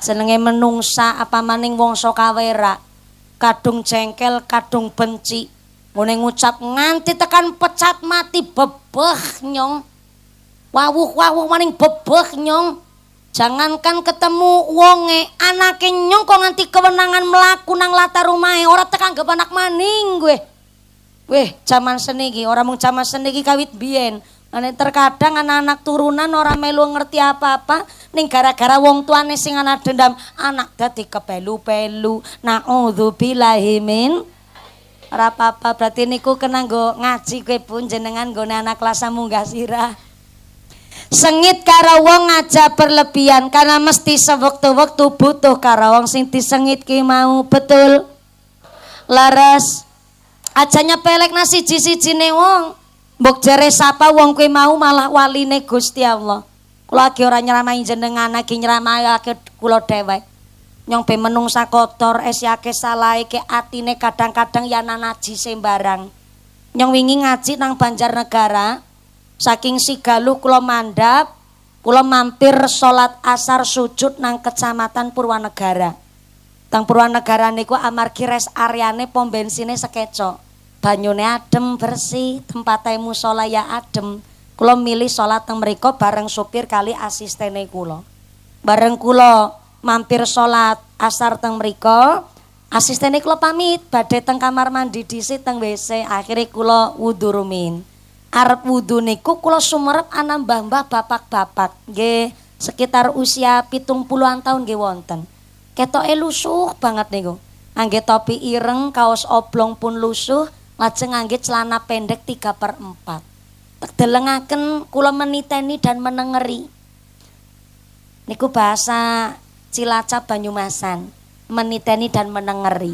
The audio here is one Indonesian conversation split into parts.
jenenge menungsa apa maning wongso kawera kadung jengkel kadung benci ngene ngucap nganti tekan pecat mati bebeh nyong wawuh maning bebeh nyong jangankan ketemu wonge anake nyong kok nganti kewenangan mlaku nang latar omahe ora tekan gep anak maning gue weh jaman seni iki ora mung jaman seni iki kawit biyen ane terkadang anak-anak turunan ora melu ngerti apa-apa ning gara-gara wong tuane sing ana dendam anak dadi kepelu-pelu naudzubillahi min ora apa-apa berarti niku kena nggo ngaji kowe pun jenengan nggone anak kelas munggah sirah sengit karo wong aja berlebihan karena mesti sewektu-wektu butuh karo wong sing disengit ki mau betul laras aja nyepelek nasi siji-sijine wong mbok jere sapa wong kuwi mau malah waline Gusti Allah. Kula lagi ora nyeramai jenengan lagi nyeramayake kula dhewek. Nyong be menungsa kotor esyake salahe ke atine kadang-kadang ya najis sembarang. Nyong wingi ngaji nang Banjarnegara. Saking sigaluh kula mandhap, kula mampir salat asar sujud nang Kecamatan Purwanegara. Tang Purwanegara niku amargi res areane pom bensine sekecok. Banyune adem bersih tempatnya musola ya adem kula milih sholat teng mriko bareng supir kali asistene kula bareng kula mampir sholat asar teng mriko asistene kula pamit badhe teng kamar mandi dhisik teng WC akhire kula wudu rumin arep wudu niku kula sumerep ana mbah-mbah bapak-bapak nggih sekitar usia 70-an tahun nggih wonten ketoke lusuh banget niku ngangge topi ireng kaos oblong pun lusuh lajeng ngangge celana pendek 3/4 tak delengaken kula meniteni dan menengeri niku bahasa Cilacap Banyumasan meniteni dan menengeri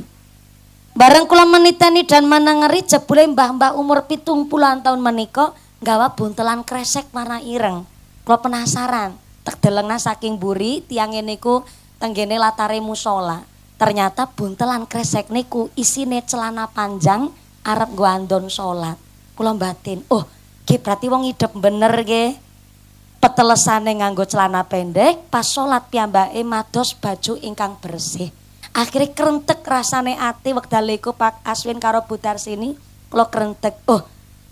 bareng kula meniteni dan menengeri jebule mbah-mbah umur 70-an tahun menika nggawa buntelan kresek warna ireng kula penasaran tak delengna saking buri tiange niku tenggene latare musala ternyata buntelan kresek niku isine celana panjang arep nggo andon salat. Kula batin, oh, nggih berarti wong idep bener nggih. Petelesane nganggo celana pendek, pas salat piyambake mados baju ingkang bersih. Akhire krentek rasane ati wekdal iku Pak Aswin karo Bu Tarsini, kula krentek. Oh,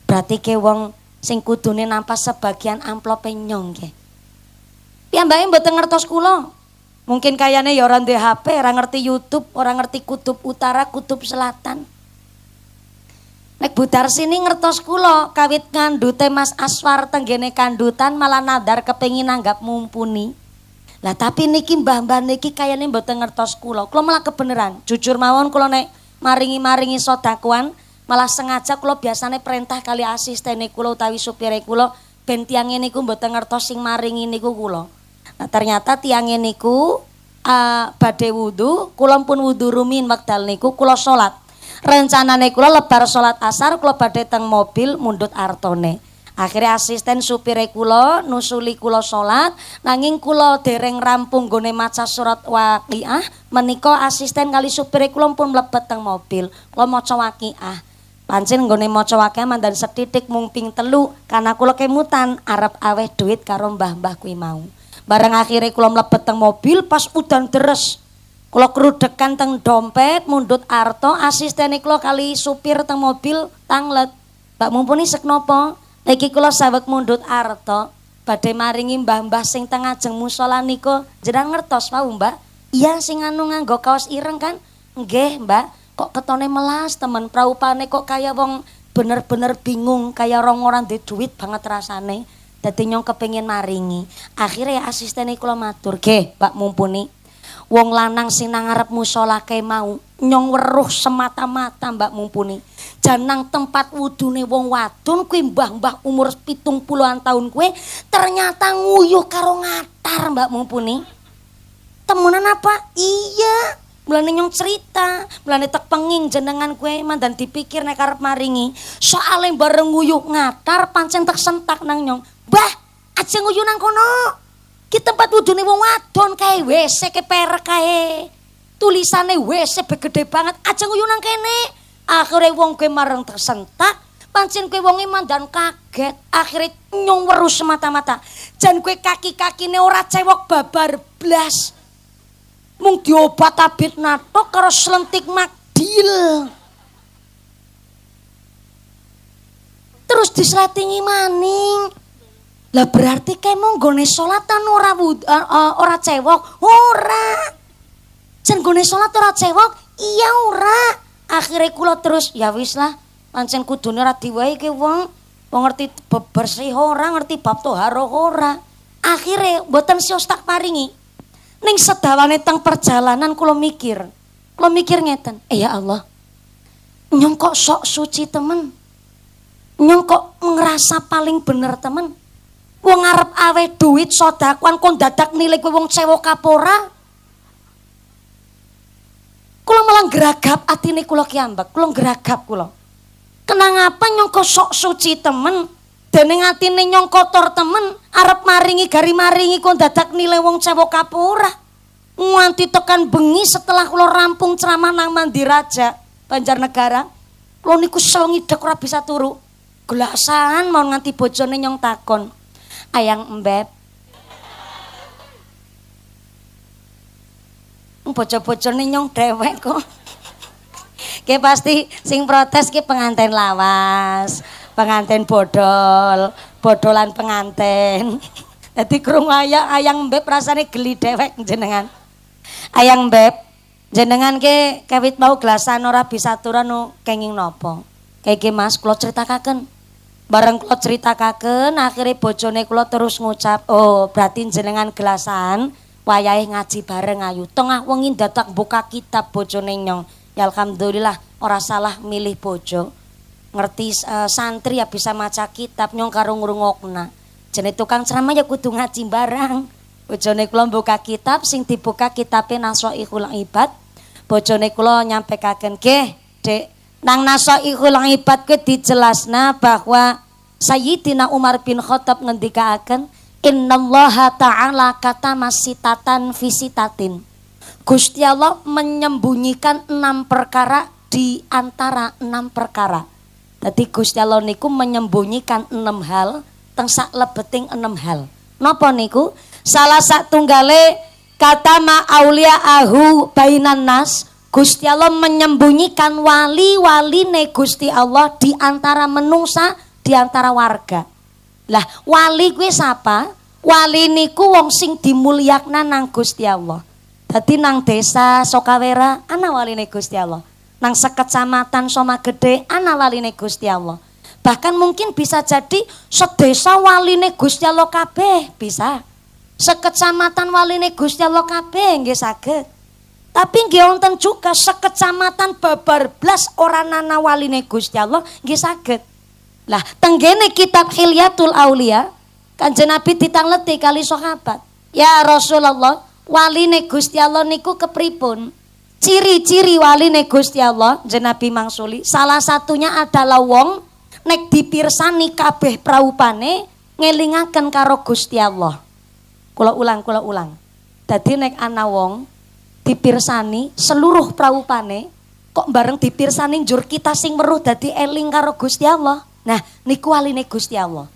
berarti ke wong sing kudune nampas sebagian amplope nyong nggih. Piyambake mboten ngertos kula. Mungkin kayane ya ora duwe HP, ora ngerti YouTube, ora ngerti kutub utara, kutub selatan. Nek Bu Darsini ngertos kula kawit ngandute Mas Aswar tenggene kandutan malah nadar kepengin nanggap mumpuni. Lah tapi niki mbah-mbah niki kayane mboten ngertos kula. Kula malah kebeneran, jujur mawon kula nek maringi sedekuan malah sengaja kula biasane perintah kali asistene kula utawi supire kula ben tiange niku mboten ngertos sing maringi niku kula. Nah ternyata tiange niku badhe wudu, kula pun wudu rumin wekdal niku kula salat. Rencanane kula lebar salat asar kula badhe teng mobil mundhut artone. Akhirnya asisten supire kula nusuli kula salat nanging kula dereng rampung nggone maca surat Waqiah menika asisten kali supire kula pun mlebet teng mobil. Kula maca Waqiah. Pancen nggone maca Waqiah mandan setitik mung ping 3 karena kula kemutan arep aweh duit karo mbah-mbah kuwi mau. Bareng akhirnya kula mlebet teng mobil pas udan deres. Kula krudekan teng dompet mundhut arto asisten kula kali supir teng mobil tanglet. Mbak mumpuni sek napa? Niki kula saweg mundhut arto badhe maringi mbah-mbah sing teng ajeng musala niku. Jenengan ngertos wau, Mbak? Iya sing anu nganggo kaos ireng kan? Nggih, Mbak. Kok ketone melas temen praupane kok kaya wong bener-bener bingung kaya rong ora duwe duit banget rasane. Dadi nyong kepengin maringi. Akhirnya asisten kula matur, "Nggih, Mbak mumpuni. Wong lanang sing nang ngarep musala kae mau nyong weruh semata-mata Mbak mumpuni. Janang tempat wudune wong wadon kuwi mbah-mbah umur 70-an tahun kuwi ternyata nguyuh karo ngatar Mbak mumpuni." Temenan apa? Iya. Mulane nyong cerita, mulane tek penging jenengan kuwi mandan dipikir nek arep maringi. Soale bareng nguyuh ngatar pancen tek sentak nang nyong. "Mbah, aja nguyuh nang kono. Ki tempat wudune wong wadon kae WC keperek kae. Tulisane WC begede banget, aja nguyuh nang kene." Akhire wong kuwi mareng tersentak, pancen kuwi wonge mandan kaget. Akhire nyong weruh semata-mata. Jan kuwi kaki-kakine ora cewok babar blas. mung diobat tabit natok karo slentik makdil. Terus disletingi maning. Lah berarti kayak mau nggone sholatan ora cewek, ora. Jan nggone sholat ora cewek, iya ora. Akhirnya kula terus ya wis lah, pancen kudune ora diwahi ke wong ngerti bersih ora, ngerti bab toharoh ora. Akhirnya mboten sios tak paringi. Ning sedawane teng perjalanan kula mikir ngeten, ya Allah. Nyong kok sok suci temen. Nyong kok ngerasa paling bener temen. Wong arep awe duit sedekah kon dadak nilai kowe wong cewek kapora. Kula malah geragap atine kula kiambak, kula geragap kula. Kenang apa nyong kok sok suci temen, dening atine nyong kotor temen, arep maringi gari maringi kon dadak nilai wong cewek kapora. Nganti tekan bengi setelah kula rampung ceramah nang Mandiraja, Banjarnegara, kula niku selngidek ora bisa turu. Gelasan mau nganti bojone nyong takon. Ayang embeb. Bojo-bojone nyong dewek kok. Ki pasti sing protes ki penganten lawas, penganten bodol, bodolan penganten. Dadi krungu ayang embeb rasane geli dewek jenengan. Ayang embeb, jenengan ki kawit mau gelasan ora bisa turu kenging napa? Kayak Mas kula critakaken. Bareng kula critakaken akhire bojone kula terus ngucap, "Oh, berarti jenengan gelasan wayahe ngaji bareng ayu." Tengah wengi dadak buka kitab bojone nyong. Ya alhamdulillah ora salah milih bojo. Ngerti santri ya bisa maca kitab nyong karo ngrungokna. Jene tukang ceramah ya kudu ngaji bareng. Bojone kula buka kitab sing dibuka kitabe Nashaikhul Ibad. Bojone kula nyampekaken, "Nggih, Dek, nang Nashaikhul Ibad ke dijelasna bahwa Sayyidina Umar bin Khattab ngendikaaken innallaha ta'ala kata masitatan visitatin. Gusti Allah menyembunyikan 6 perkara di antara 6 perkara. Jadi Gusti Allah niku menyembunyikan 6 hal teng sak lebeting 6 hal. Napa niku? Salah satunggale kata ma auliyaahu bainan nas. Gusti Allah menyembunyikan wali-waline Gusti Allah di antara menungsa, di antara warga. Lah, wali kuwi sapa? Wali niku wong sing dimulyakna nang Gusti Allah. Dadi nang desa Sokawera ana waline Gusti Allah. Nang sekecamatan Somagede ana waline Gusti Allah. Bahkan mungkin bisa jadi sedesa waline Gusti Allah kabeh bisa. Sekecamatan waline Gusti Allah kabeh nggih saged. Tapi nggih wonten juga sekecamatan babar blas ora nana waline Gusti Allah nggih saged. Lah tenggene kitab Hilyatul Aulia Kanjeng Nabi ditangleti kali sahabat. Ya Rasulullah, waline Gusti Allah niku kepripun? Ciri-ciri waline Gusti Allah, Kanjeng Nabi mangsuli, salah satunya adalah wong nek dipirsani kabeh praupane ngelingaken karo Gusti Allah. Kula ulang. Dadi nek ana wong dipirsani seluruh praupane kok bareng dipirsani njur kita sing weruh dadi eling karo Gusti Allah. Nah, niku waline Gusti Allah.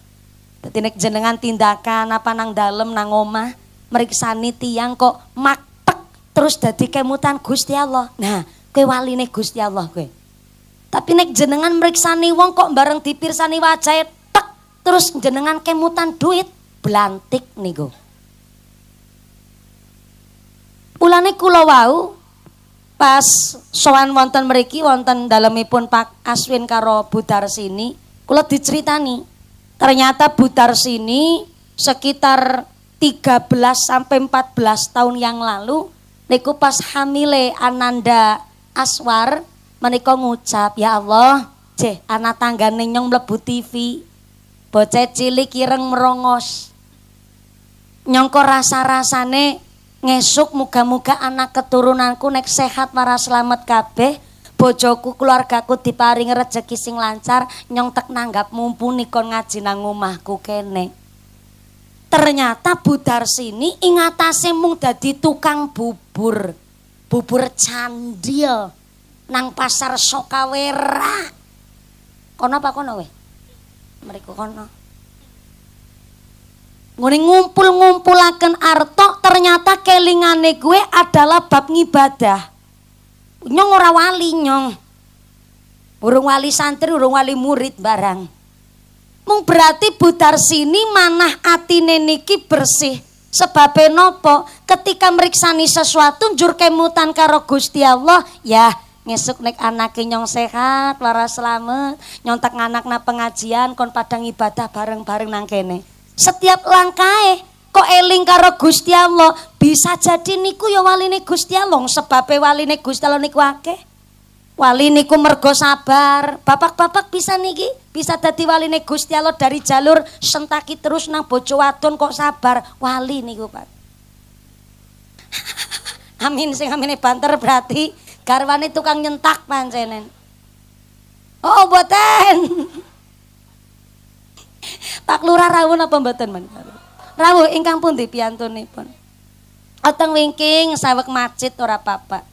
Dadi nek jenengan tindakan apa nang dalem nang omah mriksani tiyang kok maktek terus dadi kemutan Gusti Allah. Nah, kowe waline Gusti Allah kowe. Tapi nek jenengan mriksani wong kok bareng dipirsani wajahe tek terus jenengan kemutan duit, blantik niku. Mulane kula wau pas sowan wonten mriki wonten dalemipun Pak Aswin karo Bu Darsini, kula diceritani ternyata Bu Darsini sekitar 13 sampai 14 tahun yang lalu niku pas hamile Ananda Aswar menika ngucap, "Ya Allah, jeh anak tanggane nyong mlebu TV. Bocah cilik ireng merongos. Nyong kok rasa-rasane ngesuk muga-muga anak keturunanku nek sehat waras slamet kabeh, bojoku keluargaku diparingi rejeki sing lancar, nyong tek nanggap mumpuni kon ngaji nang omahku kene." Ternyata Bu Darsini ing atase mung dadi tukang bubur candil nang pasar Sokawera. Kono apa kono weh? Mriku kono. Ngene ngumpul-ngumpulaken arta ternyata kelingane gue adalah bab ngibadah. Nyong ora wali nyong. Urung wali santri, urung wali murid barang. Mung berarti Budarsini manah atine niki bersih. Sebabe nopo? Ketika meriksani sesuatu njur kemutan karo Gusti Allah, ya ngesuk nek anake nyong sehat, waras slamet, nyontek nganakna pengajian kon padang ibadah bareng-bareng nang kene. Setiap langkahe kok eling karo Gusti Allah, bisa jadi niku ya waline Gusti Allah. Sebabe waline Gusti Allah niku akeh. Wali niku mergo sabar. Bapak-bapak bisa niki, bisa dadi waline Gusti Allah dari jalur sentaki terus nang bojo wadon kok sabar. Wali niku, Pak. Amin sing amine banter berarti garwane tukang nyentak pancenen. Oh, mboten. Pak Lurah rawuh napa mboten men? Rawuh ingkang pundi piyantunipun? Oteng wingking saweg macit ora apa-apa.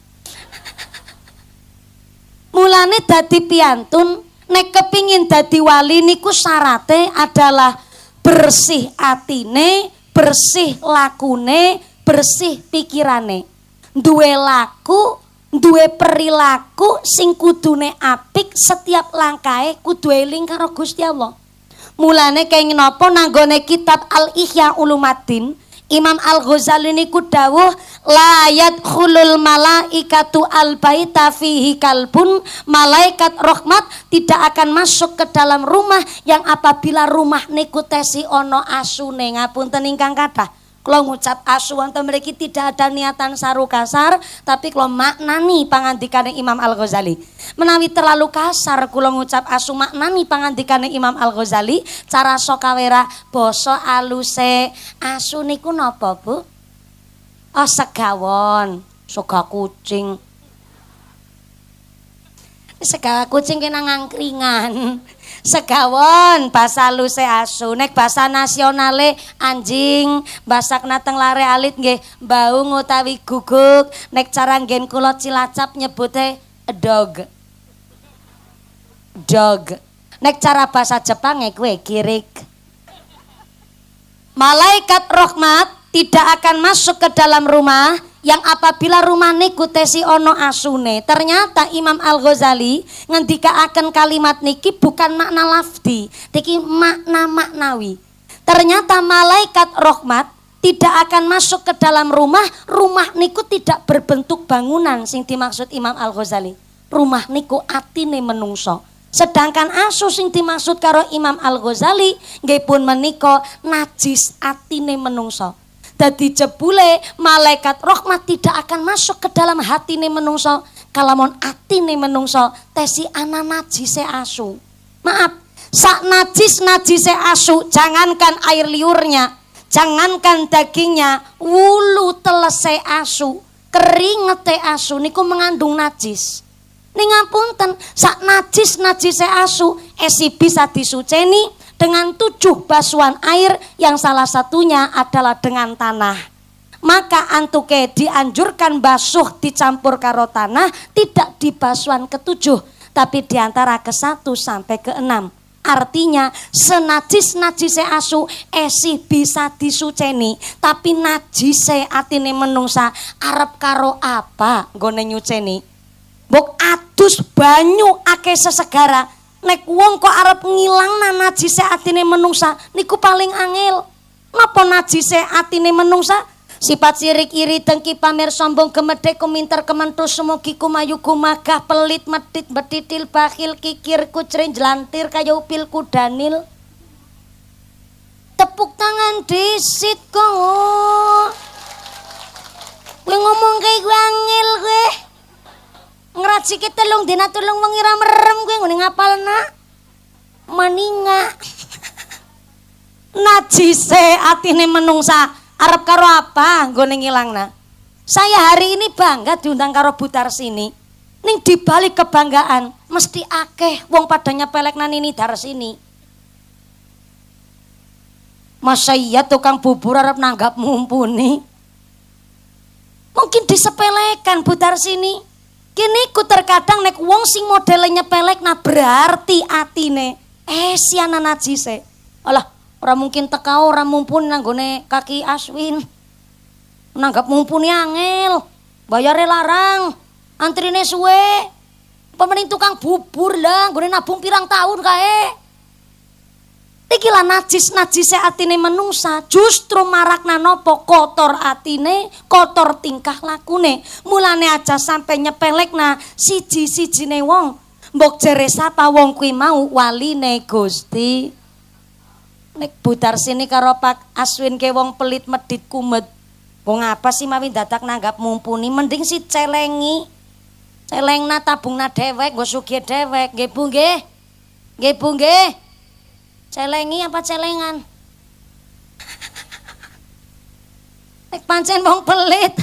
Mulane dadi piantun nek kepingin dadi wali niku syarate adalah bersih atine, bersih lakune, bersih pikirane. Duwe laku, duwe perilaku sing kudune apik, setiap langkahe kudu eling karo Gusti Allah. Mulane kenging napa nanggone kitab Al-Ihya Ulumuddin Imam Al-Ghazali niku dawuh la yadkhulul malaikatu al-baita fihi kalbun, malaikat rahmat tidak akan masuk ke dalam rumah yang apabila rumah niku tesi ono asune. Ngapunten ingkang kathah, kula ngucap asu wonten mriki tidak ada niatan saru kasar, tapi kula maknani pangandikane Imam Al-Ghazali. Menawi terlalu kasar kula ngucap asu maknani pangandikane Imam Al-Ghazali, cara sokawera basa aluse asu niku napa, Bu? Oh, segawon, sega kucing. Sega kucing kena ngangkringan. Segawon basa aluse asu, nek basa nasionale anjing, basakna teng lare alit nggih baung utawi guguk, nek cara nggen kula Cilacap nyebute dog. Dog. Nek cara bahasa Jepang kuwi kirik. Malaikat rahmat tidak akan masuk ke dalam rumah yang apabila rumah niku tesi ono asune. Ternyata Imam Al-Ghazali ngendikaaken kalimat niki bukan makna lafdi, niki makna maknawi. Ternyata malaikat rahmat tidak akan masuk ke dalam rumah niku tidak berbentuk bangunan sing dimaksud Imam Al-Ghazali. Rumah niku atine menungso. Sedangkan asu sing dimaksud karo Imam Al-Ghazali nggih pun menika najis atine menungso. Dadi jebule malaikat rahmat tidak akan masuk ke dalam hatine menungso kalamun atine menungso tesi ana najise asu. Maaf, sak najise asu, jangankan air liurnya, jangankan dagingnya, wulu telese asu, keringete asu niku mengandung najis. Ning ngapunten, sak najise asu esi bisa disuceni dengan 7 basuhan air yang salah satunya adalah dengan tanah. Maka antuke dianjurkan basuh dicampur karo tanah, tidak di basuhan ke-7 tapi diantara ke-1 sampai ke-6. Artinya senajis-najise asu esi bisa disuceni, tapi najise atine menungsa arep karo apa nggone nyuceni? Mbok adus banyu akeh sesegara, nek wong kok arep ngilangna najise atine menungsa niku paling angel. Napa najise atine menungsa? Sifat sirik iri dengki pamer sombong gemedhe kuminter kementus sumugi kumayu kumagah pelit medit betitil bakhil kikir kucrin jelantir kaya upil kudanil. Tepuk tangan disit kok. Kowe ngomong kayak gue angel gue. Ngracike telung dina tulung wengi ra merem kowe ngene ngapalna. Maninga. Najise atine menungsa arep karo apa nggone ngilangna. Saya hari ini bangga diundang karo Budarsini. Ning dibalik kebanggaan mesti akeh wong pada nyepelekna Nini Darsini. Masa iya tukang bubur arep nanggap mumpuni. Mungkin disepelekan Budarsini. Kini ku terkadang nek wong sing modele nyepelek nah berarti atine siana najise. Alah Ora mungkin teka ora mumpuni nanggone kaki Aswin. Nanggap mumpuni angel. Bayare larang. Antrine suwe. Pemening tukang bubur lah, nggone nabung pirang tahun kae. Iki lah najis-najise atine menungsa, justru marakna napa kotor atine, kotor tingkah lakune. Mulane aja sampe nyepelekna siji-sijine wong. Mbok jere sapa wong kuwi mau waline Gusti. Nek Butar sini karo Pak Aswin ke wong pelit medit kumet. Wong apa sih mawi dadak nanggap mumpuni, mending si celengi. Celengna tabungna dhewek, nggo sugih dhewek. Nggih Bu nggih. Nggih Bu nggih. Celengi apa celengan? Nek pancen wong pelit.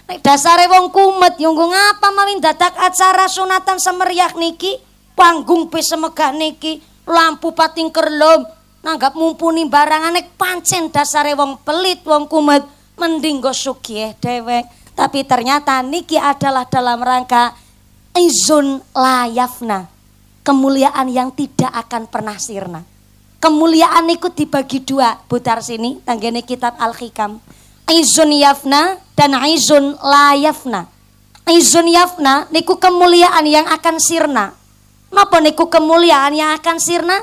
Nek dasare wong kumet yo nggo ngapa mawi dadak acara sunatan semeriah niki, panggung pe semegah niki, lampu pating kerlom, nanggap mumpuni barangan. Nek pancen dasare wong pelit, wong kumet, mending nggo sugih dhewek. Tapi ternyata niki adalah dalam rangka izun layafna, kemuliaan yang tidak akan pernah sirna. Kemuliaan niku dibagi dua, Butar sini tanggene kitab Al-Hikam. Izun yafna dan izun layafna. Izun yafna niku kemuliaan yang akan sirna. Napa niku kemuliaan yang akan sirna?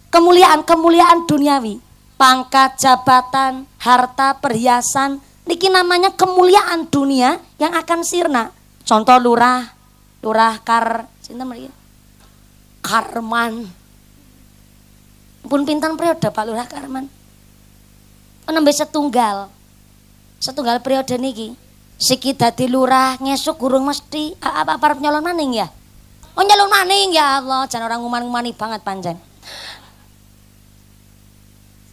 Kemuliaan-kemuliaan duniawi, pangkat, jabatan, harta, perhiasan. Niki namanya kemuliaan dunia yang akan sirna. Contoh lurah Karman. Pun pinten periode Pak Lurah Karman. Nembe setunggal periode niki. Siki dadi lurah ngesuk gurung mesti apa arep nyalon maning ya. Oh nyalon maning ya Allah, jan orang nguman-ngumani banget pancen.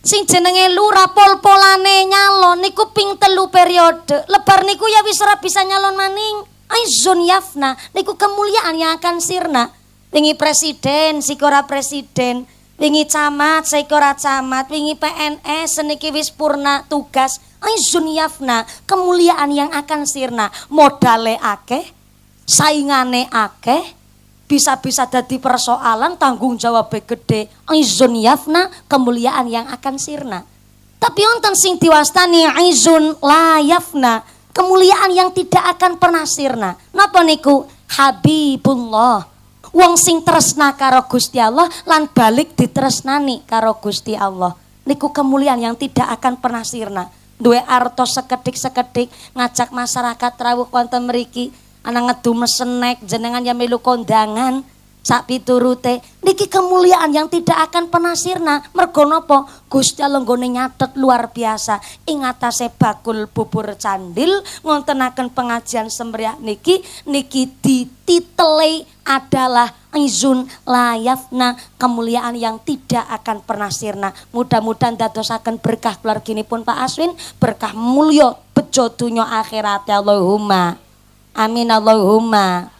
Sing jenenge lurah pol-polane nyalon niku ping 3 periode. Lebar niku ya wis ora bisa nyalon maning. Aizun yafna niku kemuliaan yang akan sirna. Wingi presiden, sikora presiden, wingi camat, sikora camat, wingi PNS seniki wis purna tugas. Aizun yafna kemuliaan yang akan sirna. Modale akeh, saingane akeh, bisa-bisa dadi persoalan, tanggung jawabnya gede. Aizun yafna kemuliaan yang akan sirna. Tapi wonten sing diwastani aizun la yafna, kemuliaan yang tidak akan pernah sirna. Napa niku? Habibullah. Wong sing tresna karo Gusti Allah lan balik ditresnani karo Gusti Allah. Niku kemuliaan yang tidak akan pernah sirna. Duwe artos sekedik-sekedik ngajak masyarakat rawuh wonten mriki. Ana ngedu mesenek jenengan ya melu kondangan sak piturute. Niki kemuliaan yang tidak akan pernah sirna. Mergo napa? Gusti Allah nggone nyatet luar biasa ing atase bakul bubur candil ngontenaken pengajian semeriah niki dititele adalah izun layafna, kemuliaan yang tidak akan pernah sirna. Mudah-mudahan dadosaken berkah keluarginipun Pak Aswin, berkah mulya bejo donya akhirat Allahumma. Amin Allahumma.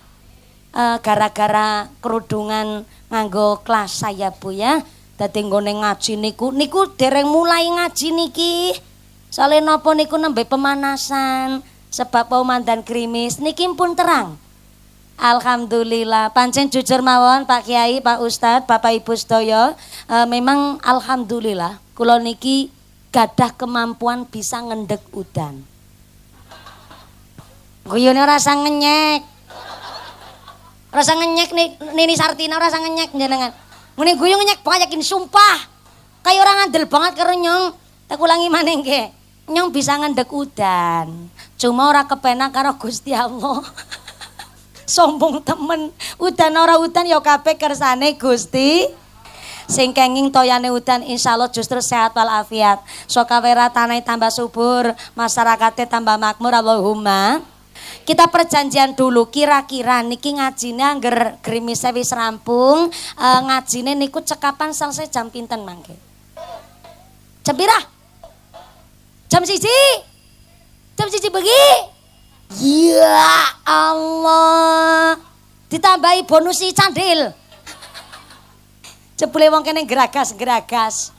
Gara-gara kerudungan nganggo kelas saya Bu ya. Dadi nggone ngaji niku dereng mulai ngaji niki. Soale napa niku nembe pemanasan sebab pemandan krimis niki pun terang. Alhamdulillah, pancen jujur mawon Pak Kiai, Pak Ustadz, Bapak Ibu sedaya, memang alhamdulillah kula niki gadah kemampuan bisa ngendek udan. Guyone rasa ngenyek. Rasa ngenyek nih Nini Sartina rasa ngenyek jenengan. Muni guyu ngenyek banget yakin sumpah. Kayak orang ngandel banget karo nyong. Tak ulangi maneh nggih. Nyong bisa ngendek udan. Cuma ora kepenak karo Gusti Allah. Sombong temen. Udan ora udan ya kabeh kersane Gusti. Sing kenging toyane udan insyaallah justru sehat walafiat. Sokawera tanah tambah subur, masyarakatnya tambah makmur Allahumma. Kita perjanjian dulu kira-kira niki ngajine angger grimise wis rampung, ngajine niku cekapan selesai jam pinten mangke? Jam pira? Jam 1. Jam 1 bengi. Ya Allah. Ditambahi bonus candil. Jebule wong kene geragas-geragas.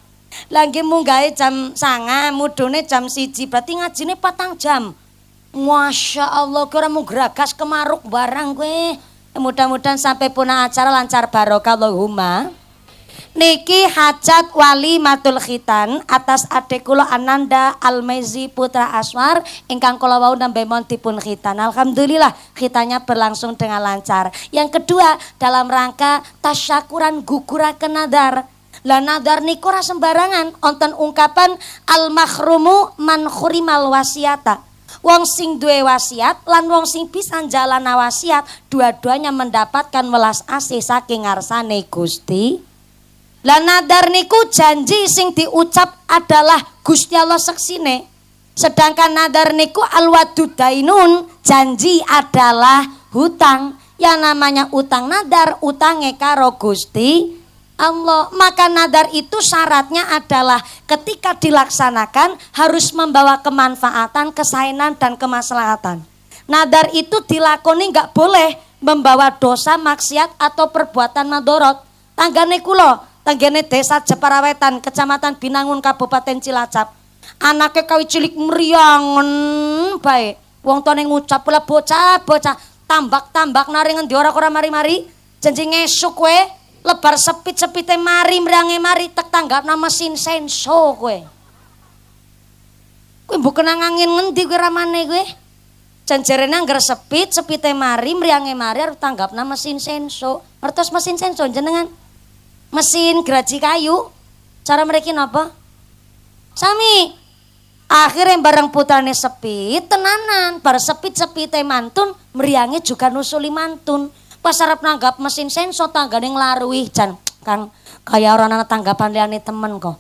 Lah nggih munggahe jam 09.00, mudune jam 1, berarti ngajine 4 jam. Masya Allah, kira mau geragas kemaruk barang gue. Mudah-mudahan sampai punah acara lancar barokah Allahumma. Niki hajat wali matul khitan atas adek kula Ananda Almezi putra Aswar ingkang kula wau nembe mon dipun khitan. Alhamdulillah khitannya berlangsung dengan lancar. Yang kedua dalam rangka tasyakuran guguraken nadar. Lah nadar niku ora sembarangan, wonten ungkapan al mahrumu man khurimal wasiata. Wong sing duwe wasiat lan wong sing bisa njalan wasiat dua-duanya mendapatkan welas asih saking ngarsane Gusti. Lah nadar niku janji sing diucap adalah Gusti Allah seksine. Sedangkan nadar niku alwadudainun, janji adalah hutang. Yang namanya utang nadar, utange karo Gusti Allah. Maka nadar itu syaratnya adalah ketika dilaksanakan harus membawa kemanfaatan, kesaenan dan kemaslahatan. Nadar itu dilakoni enggak boleh membawa dosa, maksiat atau perbuatan madorot. Tanggane kula tanggane desa Jeparawetan, Kecamatan Binangun, Kabupaten Cilacap. Anake kawi cilik mriangen bae. Wong tuane ngucap pula bocah-bocah tambak-tambak nari ngendi ora mari-mari. Janji ngesuk kowe lebar sepit-sepite mari mriange mari tek tanggapna mesin senso kowe. Kowe mbok kenang angin ngendi kowe ramane kowe? Janjerene angger sepite mari mriange mari arep tanggapna mesin senso. Ngertos mesin senso jenengan? Mesin geraji kayu. Cara mereka napa? Sami. Akhirnya bareng putrane sepit tenanan, bar sepit-sepite mantun, meriange juga nusuli mantun. Pas arep nanggap mesin senso tanggane nglaruhi jan Kang kaya ora ana tanggapan liyane temen kok.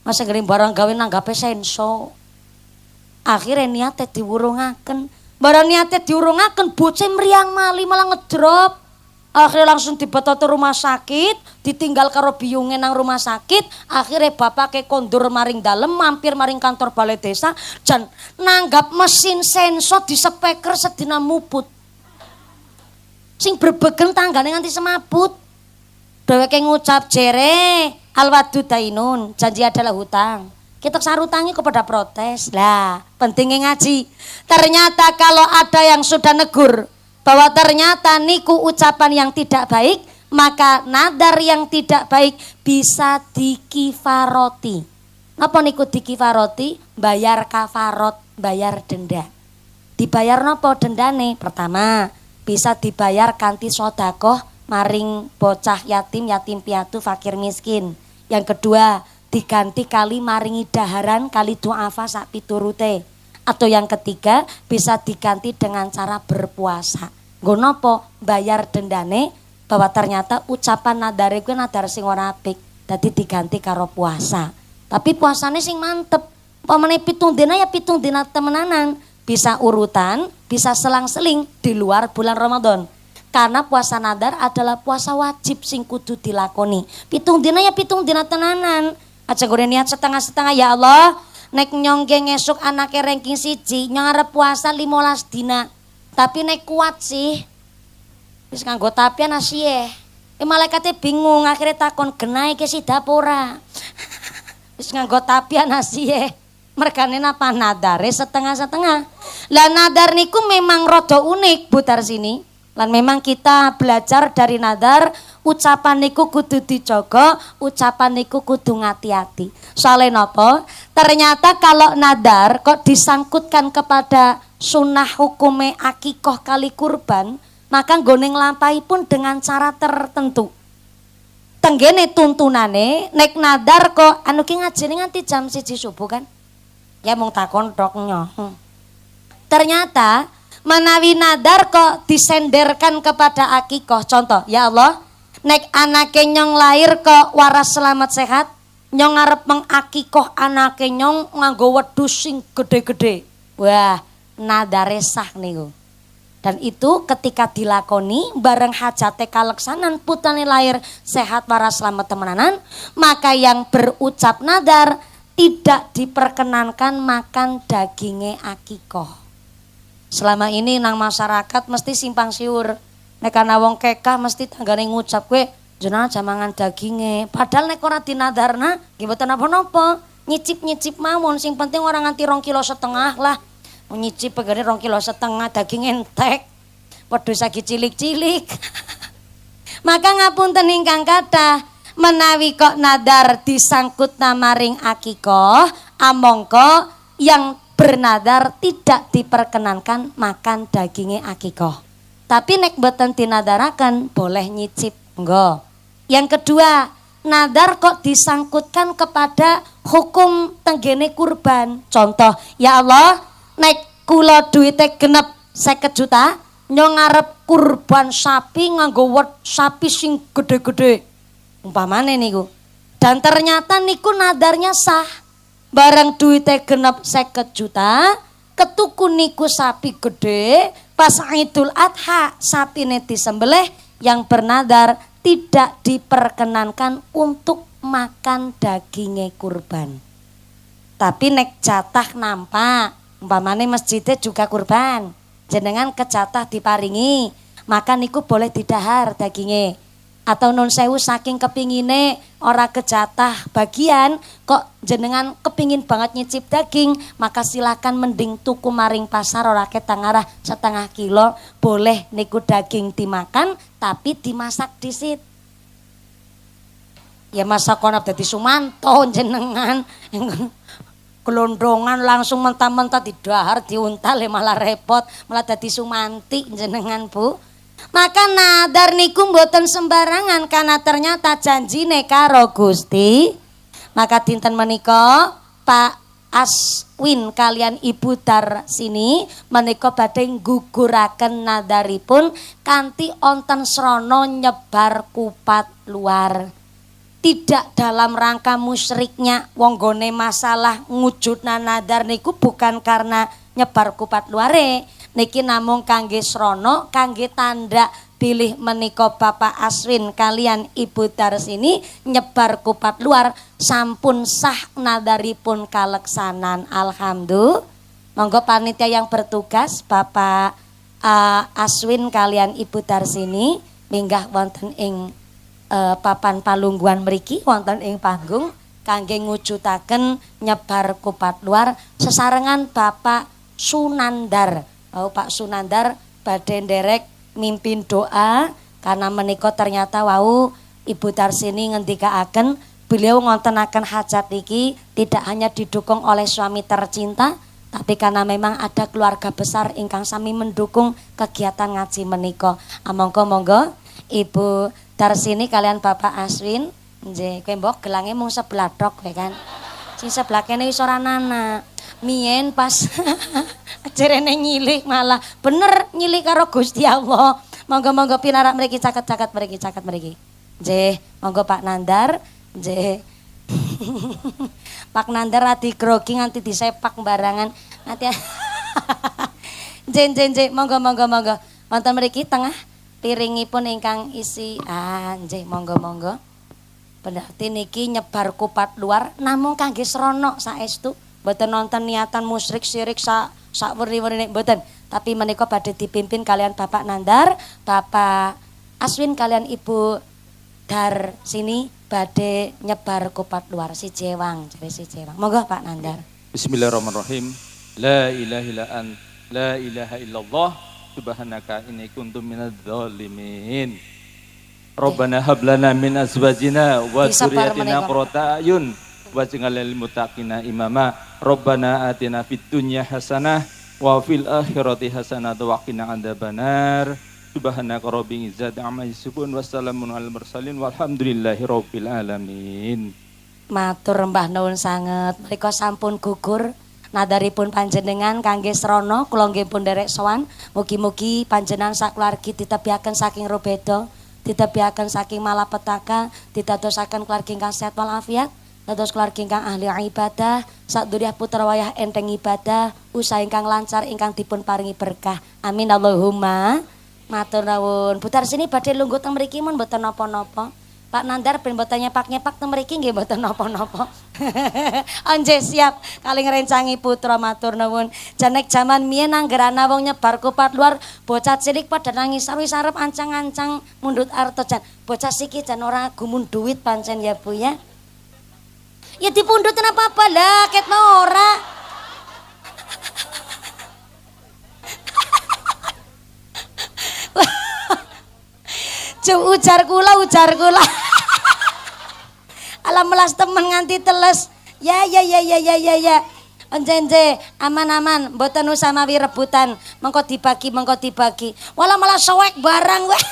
Masa ngirim barang gawe nanggape senso. Akhirnya niate diwurungaken. Barang niate diwurungaken bocah meriang mali malah ngedrop. Akhirnya langsung dibetoto rumah sakit, ditinggal karo biyunge nang rumah sakit. Akhirnya bapak ke kondur maring dalem, mampir maring kantor balai desa, jan nanggap mesin senso di speaker sedina muput. Sing berbegen tanggane nganti semaput. Dheweke ngucap jere alwadudainun, janji adalah hutang. Kita sarutangi kepada protes. Lah, pentingnya ngaji. Ternyata kalau ada yang sudah negur bahwa ternyata niku ucapan yang tidak baik, maka nadar yang tidak baik bisa dikifaroti. Apa niku dikifaroti? Bayar kafarot, bayar denda. Dibayar napa dendane? Pertama, bisa dibayar kanthi sedekah maring bocah yatim, yatim piatu, fakir miskin. Yang kedua, diganti kali maringi daharan kali duafa sak piturute. Atau yang ketiga bisa diganti dengan cara berpuasa. Nggo napa? Bayar dendane bahwa ternyata ucapan nadare kuwi nadar sing ora apik, dadi diganti karo puasa. Tapi puasane sing mantep. Pamane 7 dina ya 7 dina temenanan. Bisa urutan, bisa selang-seling di luar bulan Ramadan. Karena puasa nadar adalah puasa wajib sing kudu dilakoni. 7 dina ya 7 dina tenanan. Aja gore niat setengah-setengah ya Allah. Nek nyongge ngesuk anake ranking 1, nyong arep puasa 15 dina. Tapi nek kuat sih. Wis nganggo tapian asiye. Malaikate bingung akhirnya takon genah iki sida apa ora. Wis nganggo tapian asiye. Mergane napa nadare setengah-setengah. Lah nadar niku memang rada unik putar sini. Lan memang kita belajar dari nadar, ucapan niku kudu dijaga, ucapan niku kudu ngati-ati. Soalnya napa? Ternyata kalau nadar kok disangkutkan kepada sunnah hukume akikoh kali kurban, maka nggone nglampahi pun dengan cara tertentu. Tenggene tuntunane nek nadar kok anu ki ngajeni nganti jam 1 subuh kan? Ya mung takon tok nyo. Ternyata menawi nadar kok disenderkan kepada akikoh. Contoh, ya Allah, nek anake nyong lahir kok waras selamat sehat, nyong arep mengakikoh anake nyong nganggo wedhus sing gede-gede. Wah, nadare sah niku. Dan itu ketika dilakoni bareng hajate kaleksanan putane lahir sehat waras selamat temenanan, maka yang berucap nadar tidak diperkenankan makan dagingnya akikoh. Selama ini nang masyarakat mesti simpang siur. Nek ana wong kekah mesti tanggane ngucap kowe jenengan aja mangan daginge. Padahal nek ora dinadarna nggih mboten napa-napa. Nyicip-nyicip mawon sing penting ora nganti 2,5 kilo lah. Nyicip pegane 2,5 kilo daging entek. Wedhus lagi cilik-cilik. Maka ngapunten ingkang kathah, menawi kok nadar disangkut namaring akikoh, amangka yang bernadar tidak diperkenankan makan dagingnya akikoh. Tapi nek boten dinadaraken boleh nyicip, monggo. Yang kedua, nadar kok disangkutkan kepada hukum tenggene kurban. Contoh, ya Allah, nek kula duwite genep 50 juta, nyong ngarep kurban sapi nganggo wet sapi sing gede-gede. Umpamane niku. Dan ternyata niku nadarnya sah. Bareng duwite genep 50 juta, ketuku niku sapi gede, pas Idul Adha sapine disembelih, yang bernadar tidak diperkenankan untuk makan dagingnya kurban. Tapi nek jatah nampak, umpamane masjidnya juga kurban, jenengan kejatah diparingi, maka niku boleh didahar dagingnya. Atau nun sewu saking kepingine ora kejatah bagian, kok jenengan kepingin banget nyicip daging, maka silakan mending tuku maring pasar ora ketangarah setengah kilo, boleh niku daging dimakan tapi dimasak disit. Ya masak kono dadi sumanto jenengan kelondongan langsung mentah-mentah didahar diuntal malah repot, malah dadi sumanti jenengan Bu. Maka nadar niku mboten sembarangan karena ternyata janjine karo Gusti. Maka dinten menika Pak Aswin kalian Ibu Darsini menika badhe ngguguraken nadaripun kanthi onten srana nyebar kupat luar. Tidak dalam rangka musyriknya wong gone masalah ngujudna nadar niku bukan karena nyebar kupat luare. Niki namung kangge srana, kangge tanda bilih menika Bapak Aswin kalian Ibu Darsini nyebar kupat luar sampun sah nadaripun kaleksanan. Alhamdulillah. Monggo panitia yang bertugas Bapak Aswin kalian Ibu Darsini minggah wonten ing papan palungguhan mriki wonten ing panggung kangge ngujudaken nyebar kupat luar sesarengan Bapak Sunandar. Pak Sunandar badhe nderek mimpin doa karena menika ternyata wau Ibu Darsini ngendikaaken beliau ngontenaken hajat niki tidak hanya didukung oleh suami tercinta, tapi karena memang ada keluarga besar ingkang sami mendukung kegiatan ngaji menika. Monggo Ibu Darsini kalian Bapak Aswin, nggih kowe mbok gelange mung sebelah tok kowe kan. Sing sebelah kene wis ora nana. Mien pas jerene nyilik malah bener nyilik karo Gusti Allah. Monggo pinarak mriki caket mriki. Nggih, monggo Pak Nandar, nggih. Pak Nandar ati grogi nganti disepak barangan. Nanti nggih, monggo. Wonten mriki tengah piringipun ingkang isi nggih, monggo. Berarti niki nyebar kupat luar namung kangge srana saestu. Mboten nonton niatan musyrik syirik sak werni-werni mboten, tapi menika badhe dipimpin kalian Bapak Nandar, Bapak Aswin kalian Ibu Darsini badhe nyebar kupat luar si Jewang. Monggo Pak Nandar. Bismillahirrahmanirrahim. La ilaha illallah subhanaka inni kuntu minadz zalimin. Rabbana hab lana min azwajina wa dzurriyyatina qurrata a'yun waj'alna lil muttaqina imama. Rabbana atina fid dunya hasanah wa fil akhirati hasanah wa qina adzabannar. Subhanaka rabbil izzati amma yasifun wassalamun alal mursalin walhamdulillahi rabbil alamin. Matur Mbah nuwun sanget. Menika sampun gugur nadaripun panjenengan kangge srana kula nggih pun nderek sowan. Mugi-mugi panjenengan sakeluargi ditebihaken saking robeda, ditebihaken saking malapetaka, ditadosaken keluarga ingkang sehat walafiat. Dados keluarga ingkang ahli ibadah, saduriyah putra wayah enteng ibadah, usaha ingkang lancar ingkang dipun paringi berkah. Amin Allahumma. Matur nuwun. Bu Darsini badhe lungguh teng mriki mun mboten napa-napa. Pak Nandar ben mboten nyepak-nyepak teng mriki nggih mboten napa-napa. Nggih siap kali ngrencangi putra matur nuwun. Janek jaman mien anggerana wong nyebar kupat luar, bocah cilik pada nangis wis arep ancang-ancang mundhut arta jan. Bocah siki jan ora gumun duit pancen ya Bu ya. Ya dipundutin apa-apa lah, ket mau ora. Ujar kula. Alah melas temen nganti teles. Ya. Enje aman-aman, mboten usah mawi rebutan. Mengko dibagi. Walah malah sowek barang weh.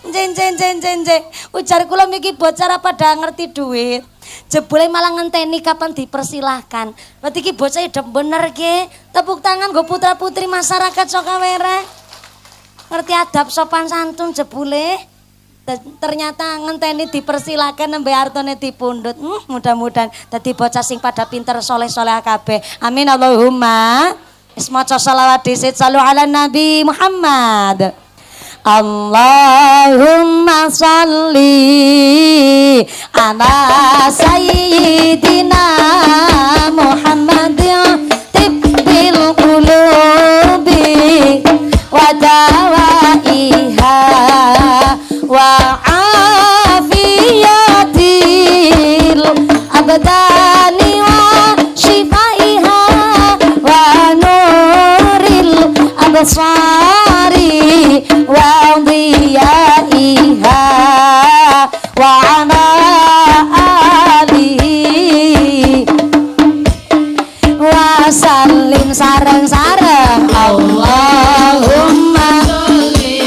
Enje. Ujar kula miki bocah apa pada ngerti duit. Jebule malah ngenteni kapan dipersilahkan. Berarti iki bocah hidup bener ge. Tepuk tangan go putra-putri masyarakat Sokawere. Ngerti adab sopan santun jebule. Ternyata ngenteni dipersilakan nembe artone dipundhut. Mudah-mudahan dadi bocah sing pada pinter soleh-soleh kabeh. Amin Allahumma. Wis maca selawat dhisit salu ala Nabi Muhammad. Allahumma sholli ala sayyidina Muhammadin tibbil qulubi wa dawaiha wa afiyatil abdani wa shifaiha wa nuril absari wa dhiyaiha wa ala alihi wa sallim sareng-sareng Allahumma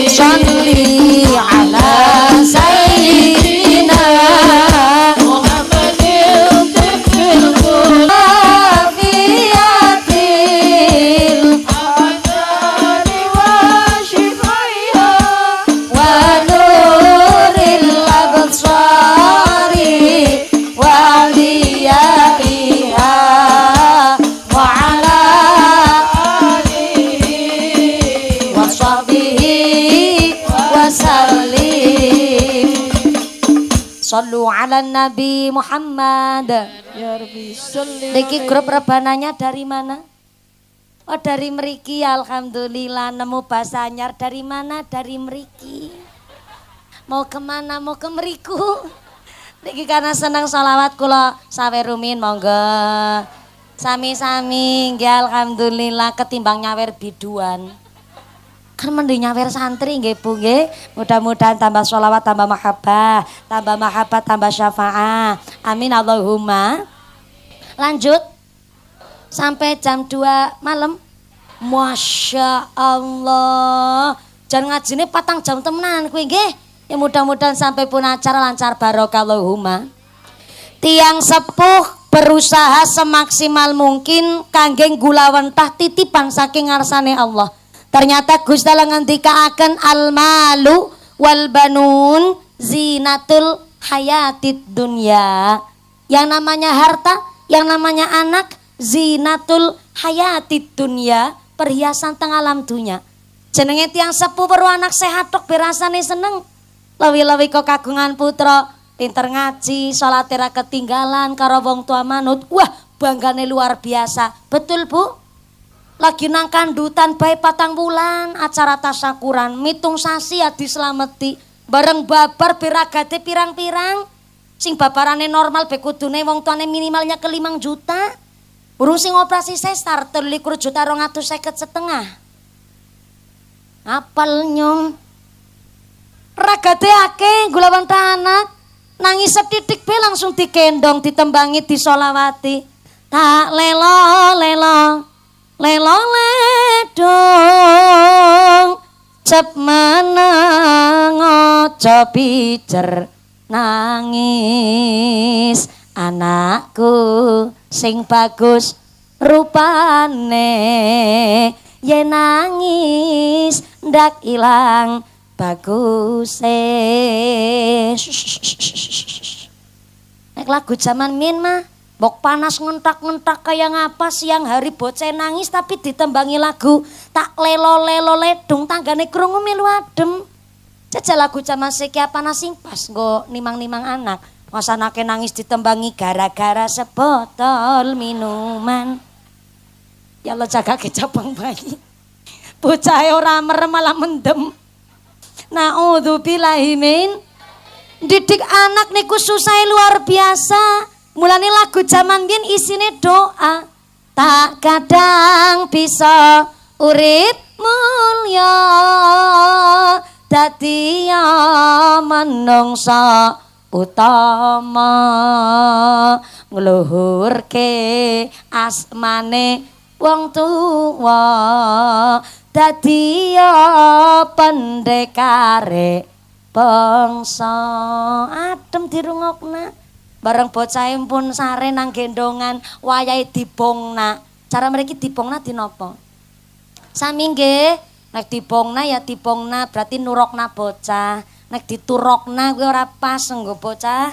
sholli ala sayyidina Muhammadin tibbil afiyatil abdani wa shifaiha wa nuril absari wa diyaiha wa ala alihi wa sahbihi wa sallim. Sallu ala Nabi Muhammad. Ya Rabbi sholli Niki grup rebananya dari mana? Oh dari Meriki, alhamdulillah nemu bahasa anyar. Dari mana? Dari Meriki. Mau kemana? Mau ke Meriku. Niki karena senang sholawat kula sawe rumin monggo. Sami-sami nggih alhamdulillah ketimbang nyawer biduan. Kan mending nyawer santri nggih Bu nggih. Mudah-mudahan tambah sholawat, tambah mahabbah, tambah syafaah. Amin Allahumma. Lanjut sampai jam 2 malam. Masya Allah. Jangan ngajine 4 jam temenan kuwi nggih. Ya mudah-mudahan sampai pun acara lancar barokah Allahumma. Tiang sepuh berusaha semaksimal mungkin kangge gulawentah titipan saking ngarsane Allah. Ternyata Gusti Allah ngendikaaken al malu wal banun zinatul hayatid dunya. Yang namanya harta, yang namanya anak, zinatul hayatid dunya, perhiasan teng alam dunya. Jenenge tiang sepuh weruh anak sehat tok berasane seneng. Lawi-lawi kok kagungan putra, pinter ngaji, salat ra ketinggalan karo wong tua manut. Wah, banggane luar biasa. Betul, Bu? Lagi nang kandutan bae 4 wulan acara tasyakuran mitung sasi ya dislameti bareng babar beragate pirang-pirang sing babarane normal be kudune wong tuane minimalnya ke 5 juta urung sing operasi sesar 23 juta 250 setengah apal nyong ragate akeh gulawan anak nangis setitik be langsung dikendong ditembangi disolawati tak lelo ledong cep meneng aja pijer nangis anakku sing bagus rupane yen nangis ndak ilang baguse. Nek lagu zaman min mah bok panas ngentak-ngentak kayak ngapa siang hari bocah nangis tapi ditembangi lagu tak lelo ledung tanggane krungu milu adem. Jajal lagu zaman seki panas sing pas nggo nimang-nimang anak. Mas anake nangis ditembangi gara-gara sebotol minuman. Ya Allah jaga kecabang bayi. Bocah ora merem malah mendem. Naudzubillahi min. Didik anak niku susah luar biasa. Mulane lagu zaman biyen isine doa. Tak kadang bisa urip mulya dadi manungsa utama ngluhurke asmane wong tuwa dadi pendekare bangsa. Adem dirungokna bareng bocah pun sare nang gendongan wayahe dibongna. Cara mriki dibongna dinapa? Sami nggih, nek dibongna ya dibongna berarti nurokna bocah. Nek diturokna kuwi ora pas nggo bocah.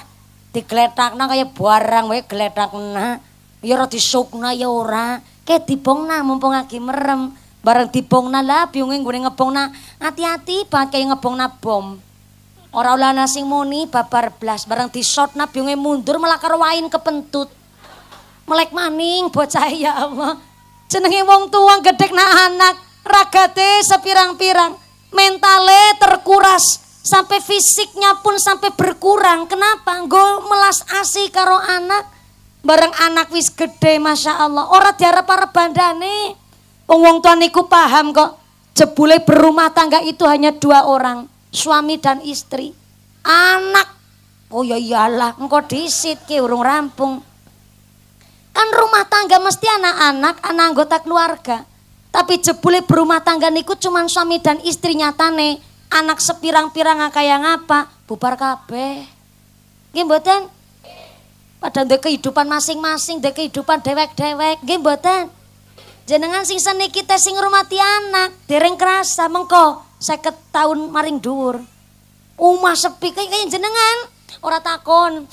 Digletakna kaya barang wae gletakna. Ya ora disukna ya ora. Ke dibongna mumpung lagi merem. Bareng dibongna lah bingunge nggone ngebongna. Hati-hati banget kaya ngebongna bom. Ora oleh ana sing muni babar blas. Bareng disotna bingunge mundur malah karo wain kepentut. Melek maning bocah ya Allah. Jenenge wong tua gedhekna anak, ragate sepirang-pirang, mentale terkuras, sampai fisiknya pun sampai berkurang. Kenapa? Nggo melas asih karo anak. Bareng anak wis gede Masya Allah. Ora diarep-arep bandane. Wong tua niku paham kok. Jebule berumah tangga itu hanya 2 orang, suami dan istri. Anak, oh ya iyalah, engko disit ki urung rampung. Kan rumah tangga mesti anak-anak, anak anggota keluarga. Tapi jebule berumah tangga niku cuman suami dan istri nyatane. Anak sepirang-pirang kaya ngapa? Bubar kabeh. Nggih mboten? Pada ndek kehidupan masing-masing, ndek kehidupan dewek-dewek, nggih mboten? Jenengan sing seniki teh sing ngurmati anak, dereng kerasa mengko 50 tahun maring dhuwur. Omah sepi kaya jenengan, ora takon.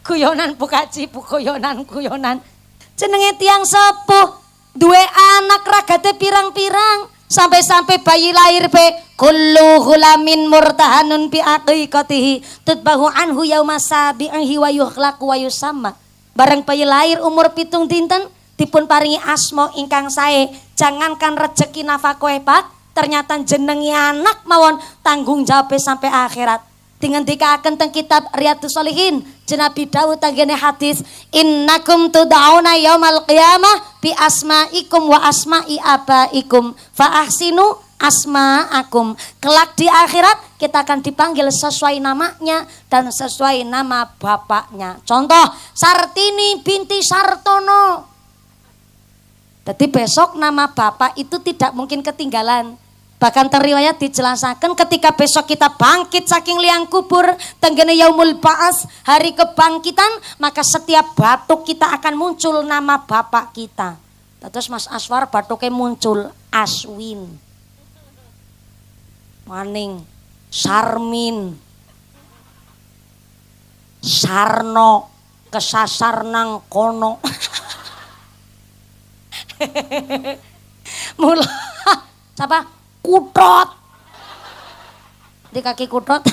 Guyonan bukaji, guyonan. Jenenge tiang sepuh, duwe anak ragate pirang-pirang, sampai-sampai bayi lahir pe kullu ghulamin murtahanun bi aqiqatihi tutbahu anhu yauma sabihi wa yukhlaqu wa yusamma. Bareng bayi lahir umur 7 dinten dipun paringi asma ingkang sae. Jangankan rejeki nafkah pak, ternyata jenengi anak mawon tanggung jawab sampai akhirat. Dengan dikaaken teng kitab Riyadhus Shalihin, Nabi Daud tanggene hadis, innakum tud'auna yaumal qiyamah bi asma'ikum wa asma'i abaikum fa ahsinu asma'akum. Kelak di akhirat kita akan dipanggil sesuai namanya dan sesuai nama bapaknya. Contoh, Sartini binti Sartono. Jadi besok nama bapak itu tidak mungkin ketinggalan. Bahkan teriwayat dijelaskan ketika besok kita bangkit saking liang kubur, tenggene yaumul ba'as, hari kebangkitan, maka setiap batuk kita akan muncul nama bapak kita. Terus Mas Aswar batuknya muncul Aswin, Maning, Sarmin, Sarno, kesasar nang kono. Mula siapa? Kutot di kaki kutot.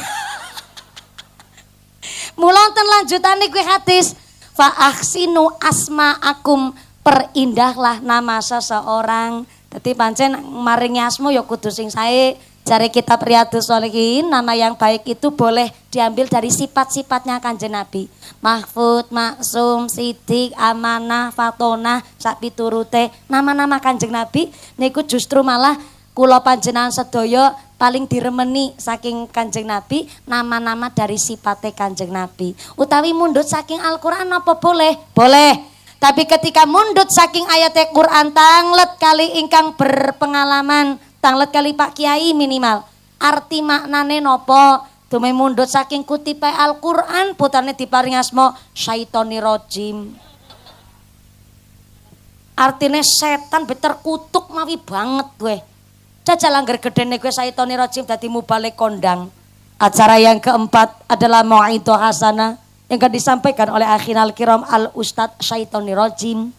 Mulonten lanjutane kuwi hadis fa ahsinu asma'akum, perindahlah nama seseorang. Dadi pancen maringi asma ya kudu sing sae. Jare kitab Riyadhus Shalihin, nama yang baik itu boleh diambil dari sifat-sifatnya Kanjeng Nabi. Mahfud, Maksum, Sidik, Amanah, Fatonah, sak piturute nama-nama Kanjeng Nabi niku justru malah kula panjenengan sedaya paling diremeni saking Kanjeng Nabi, nama-nama dari sifatnya Kanjeng Nabi. Utawi mundut saking Al-Qur'an apa boleh? Boleh. Tapi ketika mundut saking ayat Quran tanglet kali ingkang berpengalaman, tanglet kali Pak Kiai minimal. Arti maknane nopo? Dume mundut saking kutipe Al-Qur'an putarane diparing asma Syaitonir Rajim. Artine setan beter kutuk mawi banget gue. Jajal angger gedene gue Syaitonir Rajim dadi mubalik kondang. Acara yang keempat adalah Mau'idhah Hasanah yang akan disampaikan oleh akhinal kiram Al Ustadz Syaitonir Rajim.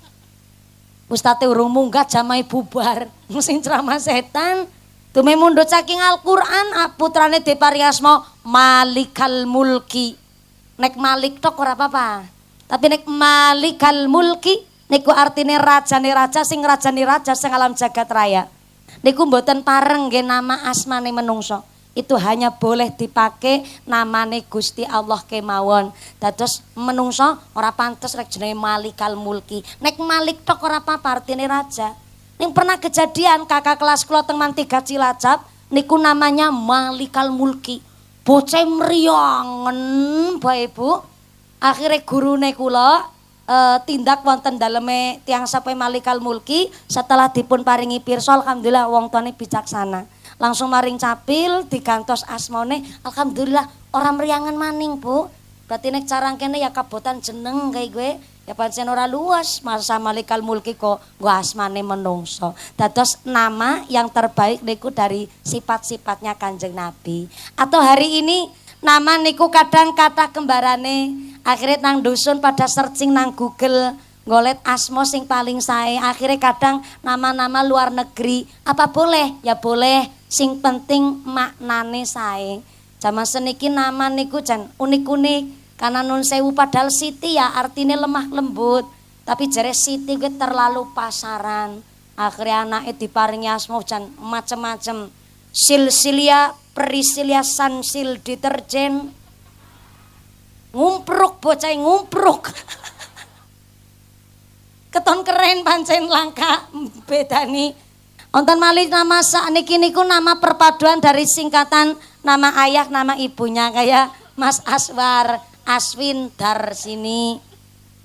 Ustadz urung munggah jamai bubar, sing ceramah setan. Tume mundut saking Al-Qur'an, putrane diparingi asma Malikal Mulki. Nek Malik tok ora apa-apa. Tapi nek Malikal Mulki niku artine rajane raja sing ngrajani raja sing alam jagat raya. Niku mboten pareng nggih nama asmane menungso. Itu hanya boleh dipakai namane Gusti Allah kemawon. Dados menungso ora pantes rek jenenge Malikal Mulki. Nek Malik tok ora apa-apa artine raja. Ning pernah kejadian kakak kelas kula teng Mantiga Cilacap niku namanya Malikal Mulki. bocah mriyangen bae Bu. Akhire gurune kula tindak wonten daleme tiyang Sapai Malikal Mulki setelah dipun paringi pirsa alhamdulillah wong tuane bijaksana. Langsung maring capil digantos asmane alhamdulillah ora mriyangen maning Bu. Berarti nek carang kene ya kabotan jeneng kae gue. Ya pancen ora luas masa Malikal Mulki kok nggo asmane menungso. Dados nama yang terbaik niku dari sifat-sifatnya Kanjeng Nabi. Atau hari ini nama niku kadang kata kembarane akhirnya nang dusun pada searching nang Google ngolet asmo sing paling sae. Akhirnya kadang nama-nama luar negeri apa boleh? Ya boleh. Sing penting maknane sae. Zaman seniki nama niku jan unik-unik. Karena nun sewu padahal Siti ya artinya lemah lembut. Tapi jare Siti gue terlalu pasaran. Akhirnya anaknya diparingi asma jan macem-macem. Silsilia, Priscilia Sansil deterjen. Ngumpruk bocah ngumpruk. Keton keren pancen langka bedani. Wonten malih nama sakniki niku nama perpaduan dari singkatan nama ayah nama ibunya kayak Mas Aswar. Aswin Darsini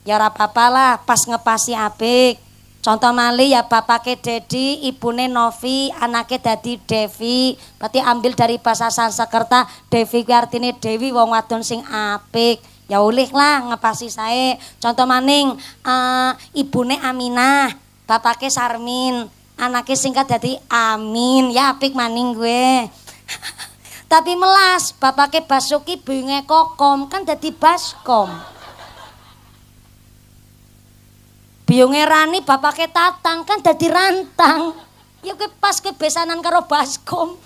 ya ora apa-apa lah pas ngepasi apik. Contoh mali ya bapake Dedi, ibune Novi, anake dadi Devi. Berarti ambil dari bahasa Sanskerta Devi ku artine Dewi wong wadon sing apik. Ya ulih lah ngepasi sae. Contoh maning ibune Aminah, bapake Sarmin, anake singkat dadi Amin. Ya apik maning gue. Tapi melas, bapake Basuki binge Kokom kan dadi Baskom. Biyunge Rani bapake Tatang kan dadi Rantang. Ya kowe pas kowe besanan karo Baskom.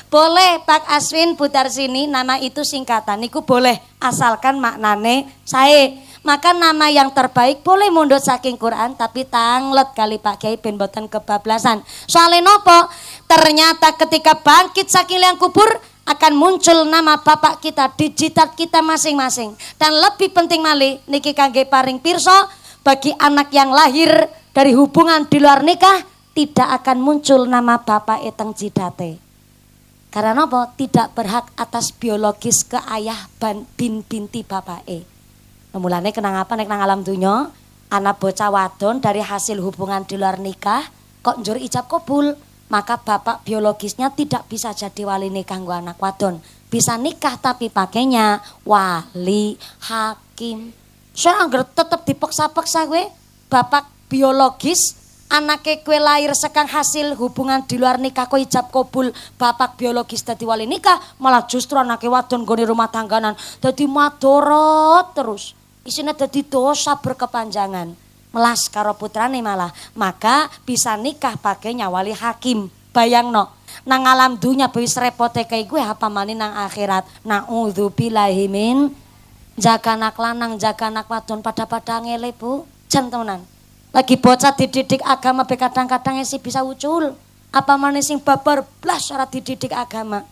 Boleh Pak Aswin Budarsini nama itu singkatan niku boleh asalkan maknane sae. Maka nama yang terbaik boleh mundut saking Quran tapi tanglet kali Pak Kiai ben boten kebablasan. Soale nopo? Ternyata ketika bangkit saking liang kubur akan muncul nama bapak kita di jidat kita masing-masing. Dan lebih penting malih niki kangge paring pirsa bagi anak yang lahir dari hubungan di luar nikah tidak akan muncul nama bapak eteng jidate. Karena nopo? Tidak berhak atas biologis ke ayah bin binti bapake. Mulane kenang apa nek nang alam dunya anak bocah wadon dari hasil hubungan di luar nikah kok njur ijab kabul, maka bapak biologisnya tidak bisa jadi wali nikah nggo anak wadon. Bisa nikah tapi pakainya wali hakim. So angger tetep dipaksa-paksa gue bapak biologis anake kue lahir sekang hasil hubungan di luar nikah kok ijab kabul, bapak biologis dadi wali nikah malah justru anake wadon gone rumah tangganan dadi madorot terus. Isinya dadi dosa berkepanjangan. Melas karo putrane malah. Maka bisa nikah pakainya wali hakim. Bayangno, nang alam dunya wis repote kayak gue apa maning nang akhirat. Nauzubillahi min jaga anak lanang, jaga anak wadon pada ngele Bu. Jantenan. Lagi bocah dididik agama be kadang-kadang sih bisa ucul. Apa maning sing babar blas ora dididik agama.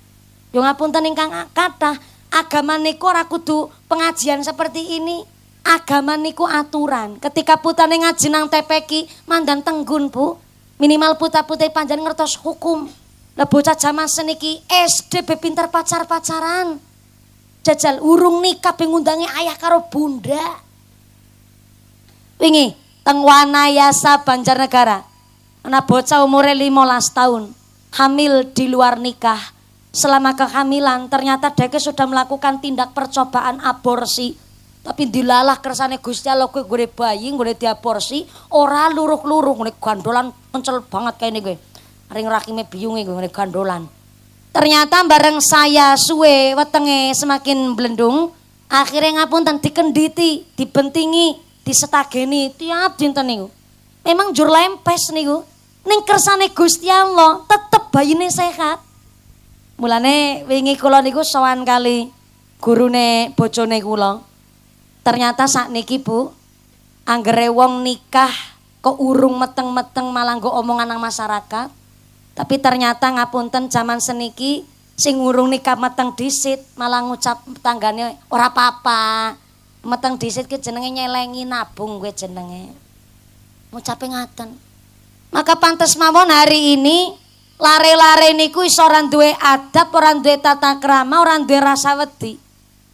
Yo ngapunten ingkang kathah, agama niku ora kudu pengajian seperti ini. Agama niku aturan. Ketika putane ngaji nang TPQ mandan tenggun Bu. Minimal puta-putih panjang ngertos hukum. Lah bocah zaman seniki SD be pinter pacar-pacaran. Jajal urung nikah be ngundangi ayah karo bunda. Wingi teng Wanayasa Banjarnegara. Ana bocah umure 15 tahun, hamil di luar nikah. Selama kehamilan ternyata dia sudah melakukan tindak percobaan aborsi. Tapi dilalah kersane Gusti Allah kowe gone bayi gone diaborsi ora luruh-luruh ngene gandolan kencel banget kayak ini gue. Ring rakime biyunge gue ngene gandolan. Ternyata bareng saya suwe wetenge semakin blendung, akhirnya ngapunten dikenditi, dibentingi, disetageni tiap dinten niku. Memang jur lempes niku. Ning kersane Gusti Allah tetep bayine sehat. Mulane wingi kula niku sowan kali gurune bojone kula. Ternyata sakniki Bu, anggere wong nikah kok urung meteng-meteng malah nggo omongan nang masyarakat. Tapi ternyata ngapunten zaman seniki sing urung nikah meteng disit malah ngucap tanggane ora apa-apa. Meteng disit ki jenenge nyelengi nabung gue jenenge. Ngucape ngaten. Maka pantes mawon hari ini Lare-lare niku iso ora duwe adab, ora duwe tata krama, ora duwe rasa wedi.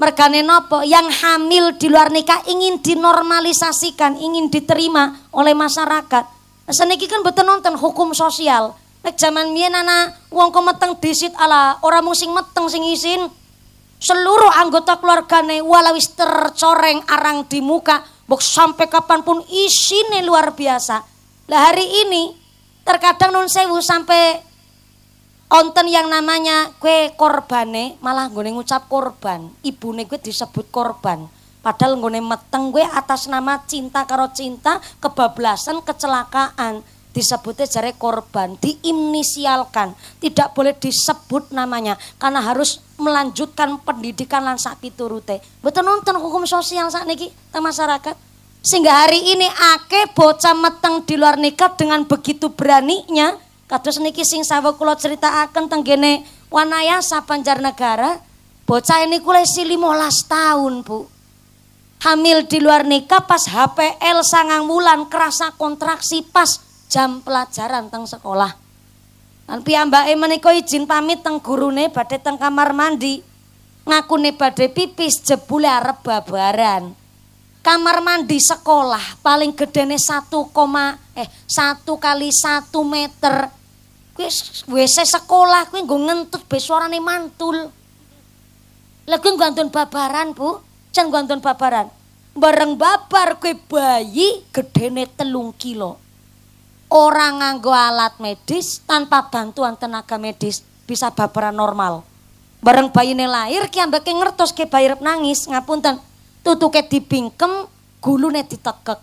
Mergane napa? Yang hamil di luar nikah ingin dinormalisasikan, ingin diterima oleh masyarakat. Seniki kan mboten nonton hukum sosial. Nek jaman biyen ana wong kok meteng disit ala ora mung sing meteng sing isin. Seluruh anggota keluargane walau wis tercoreng arang di muka, mbok sampai kapanpun isine luar biasa. Lah hari ini terkadang nun sewu sampai onten yang namanya kue korbane malah nggone ngucap korban, ibune kue disebut korban. Padahal nggone meteng kue atas nama cinta karo cinta, kebablasan, kecelakaan disebutnya jare korban, diinisialkan, tidak boleh disebut namanya karena harus melanjutkan pendidikan lan sapiturute. Mboten nonton hukum sosial sakniki teng masyarakat. Sehingga hari ini akeh bocah meteng di luar nikah dengan begitu beraninya. Kados niki sing sawo kula critakaken teng gene Wanayasa Banjarnegara, bocah ini kula isi 15 tahun, Bu. Hamil di luar nikah pas HPL 9 wulan kerasa kontraksi pas jam pelajaran teng sekolah. Lan piyambake menika izin pamit teng gurune badhe teng kamar mandi. Ngakune badhe pipis jebule arep babaran. Kamar mandi sekolah paling gedene 1 kali 1 meter. Kuwi WC sekolah kuwi nggo ngentut be suarane mantul. Lha kuwi ngantun babaran, Bu. Jan ngantun babaran. Bareng babar kuwi bayi gedene 3 kilo. Orang nganggo alat medis tanpa bantuan tenaga medis bisa babaran normal. Bareng bayine lahir ki ambeke ngertos ke bayi rep nangis, ngapunten. Tutuke dibingkem, gulune ditekek.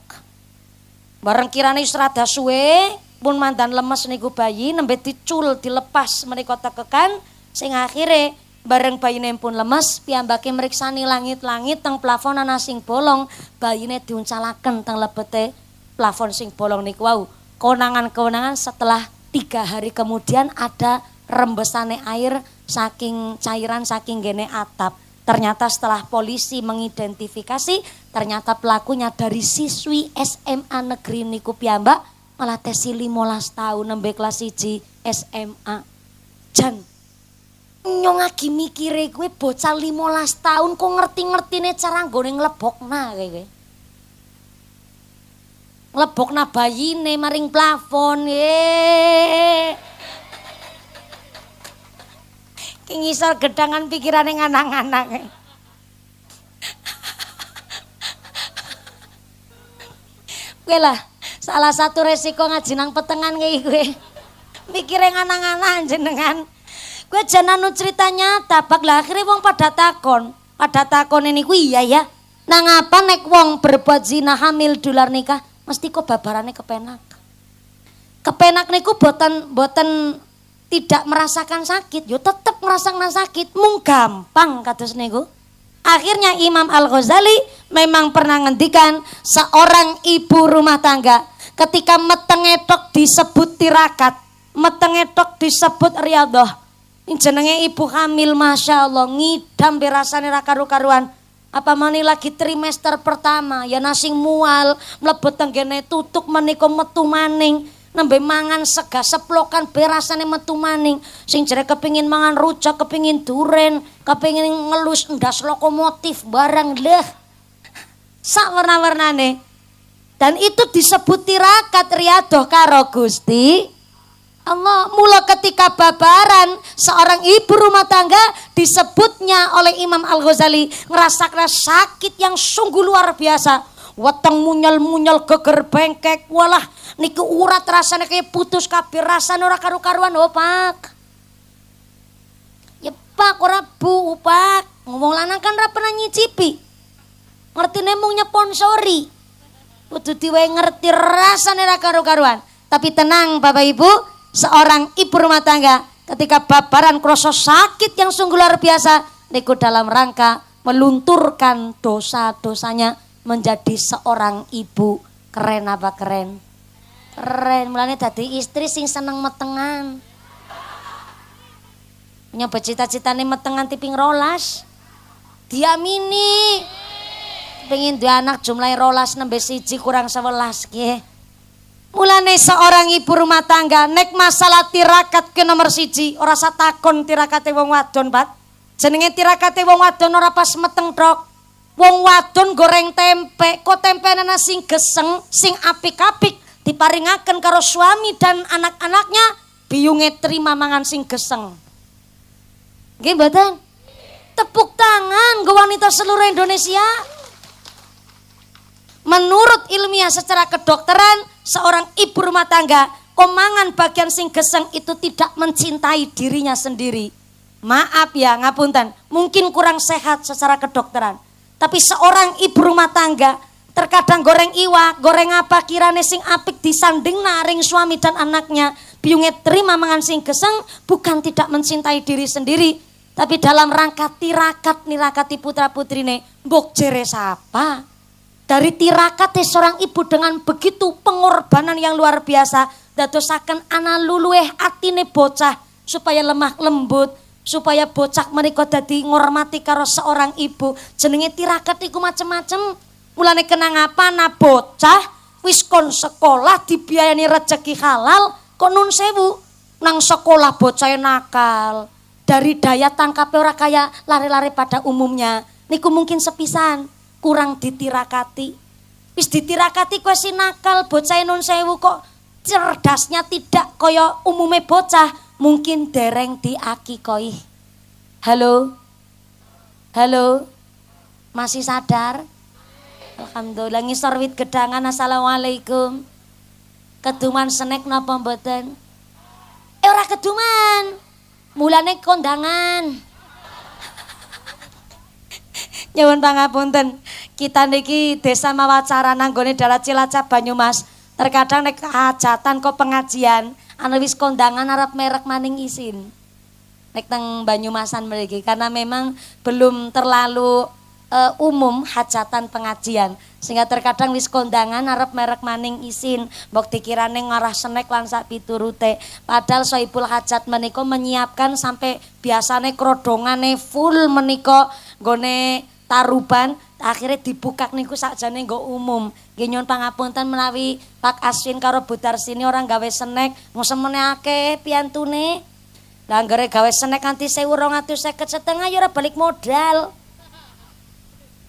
Bareng kirane wis rada suwe, pun mandan lemes niku bayi nembe dicul dilepas menika tekekan sing akhire bareng bayine pun lemes piyambake mriksani langit-langit teng plafon ana sing bolong, bayine diuncalaken teng lebete plafon sing bolong niku wau. Kewenangan-kewenangan setelah 3 hari kemudian ada rembesane air saking cairan saking gene atap. Ternyata setelah polisi mengidentifikasi, ternyata pelakunya dari siswi SMA negeri niku piyambak, malah tesi 15 tahun nembe kelas 1 SMA. Jan nyong lagi mikire kowe bocah 15 tahun kok ngerti-ngertine cara nggone nglebokna kowe. Nglebokna bayine maring plafon. Ngisor gedangan pikirane nganang-anang. Kowe lah salah satu resiko ngaji nang petengan kayak kowe. Mikire nganang-anang jenengan. Kowe jan anu cerita nyata, bak lah akhire wong pada takon ini kuwi iya ya. Nang apa nek wong berbuat zina hamil di luar nikah mesti kok babarane kepenak. Kepenak niku boten tidak merasakan sakit, yo tetep merasakan sakit, mung gampang kados niku. Akhirnya Imam Al-Ghazali memang pernah ngendikan seorang ibu rumah tangga ketika metenge tok disebut tirakat, metenge tok disebut riyadhah. Jenenge ibu hamil Masya Allah ngidam berasane ra karu-karuan. Apa mani lagi trimester pertama ya nasing mual mlebet tenggene tutuk menika metu maning. Nembe mangan sega seplokan berasane metu maning. Sing jere kepingin mangan rujak, kepingin duren, kepingin ngelus ndas lokomotif barang leh. Sak warna-warnane. Dan itu disebut tirakat riyadhah karo Gusti Allah. Mula ketika babaran seorang ibu rumah tangga disebutnya oleh Imam Al-Ghazali ngerasakan sakit yang sungguh luar biasa. Weteng munyal-munyal geger bengkek walah niku urat rasane kayak putus kabeh rasane ora karu-karuan oh Pak. Ya Pak ora Bu Pak, ngomong lanang kan ora pernah nyicipi. Ngertine mung nyponsori. Kudu diwehi ngerti rasane ora karu-karuan. Tapi tenang Bapak Ibu, seorang ibu rumah tangga ketika babaran krasa sakit yang sungguh luar biasa niku dalam rangka melunturkan dosa-dosanya menjadi seorang ibu. Keren apa keren? Keren, mulane dadi istri sing seneng metengan. Nyoba cita-citane metengan tiping rolas. Diamini. Pengen duwe anak jumlahe rolas nembe 1 kurang 11 nggih. Mulane seorang ibu rumah tangga nek masalah tirakat ke nomor siji ora usah takon tirakate wong wadon, Pak. Jenenge tirakate wong wadon ora pas meteng tok. Wong wadon goreng tempe, kok tempene sing geseng, sing apik-apik diparingaken karo suami dan anak-anaknya, biyunge terima mangan sing geseng. Nggih mboten? Tepuk tangan ke wanita seluruh Indonesia. Menurut ilmiah secara kedokteran, seorang ibu rumah tangga komangan bagian sing geseng itu tidak mencintai dirinya sendiri. Maaf ya, ngapunten, mungkin kurang sehat secara kedokteran. Tapi seorang ibu rumah tangga terkadang goreng iwak, goreng apa kirane sing apik disanding naring suami dan anaknya, biunge terima mangan sing geseng, bukan tidak mencintai diri sendiri, tapi dalam rangka tirakat nirakati putra putrine, mbok jere sapa? Dari tirakat seorang ibu dengan begitu pengorbanan yang luar biasa, dadosaken ana lulueh atine bocah supaya lemah lembut, supaya bocah menika dadi ngormati karo seorang ibu. Jenenge tirakat iku macem-macem. Mulane kenang apa na bocah wis kon sekolah dibiayani rezeki halal, kok nun sewu nang sekolah bocah nakal. Dari daya tangkape ora kaya lare-lare pada umumnya. Niku mungkin sepisan kurang ditirakati. Wis ditirakati kowe si nakal, bocah nun sewu kok cerdasnya tidak kaya umume bocah, mungkin dereng diakikoi. Halo? Halo? Masih sadar? Alhamdulillah. Ngisor wit gedangan. Assalamualaikum. Keduman snack napa mboten? Ora keduman. Mulane kondangan. Nyuwun pangapunten. Kita niki desa Mawacara nanggone daerah Cilacap Banyumas. Terkadang nek hajatan kok pengajian, ana wis kondangan arep merek maning isin. Nek teng Banyumasan mriki karena memang belum terlalu umum hajatan pengajian. Sehingga terkadang wis kondangan arep merek maning isin, mbok dikirane ngarah snack lan sak piturute. Padahal sohibul hajat menika menyiapkan sampai biasane krodongane full menika nggone taruban, akhirnya dibukak niku sakjane nggo umum. Nggih nyuwun pangapunten menawi Pak Aswin karo Bu Darsini orang gawe snack, ngosemene akeh piantune. Lah anggere gawe snack nganti 1.250 setengah ya ora balik modal.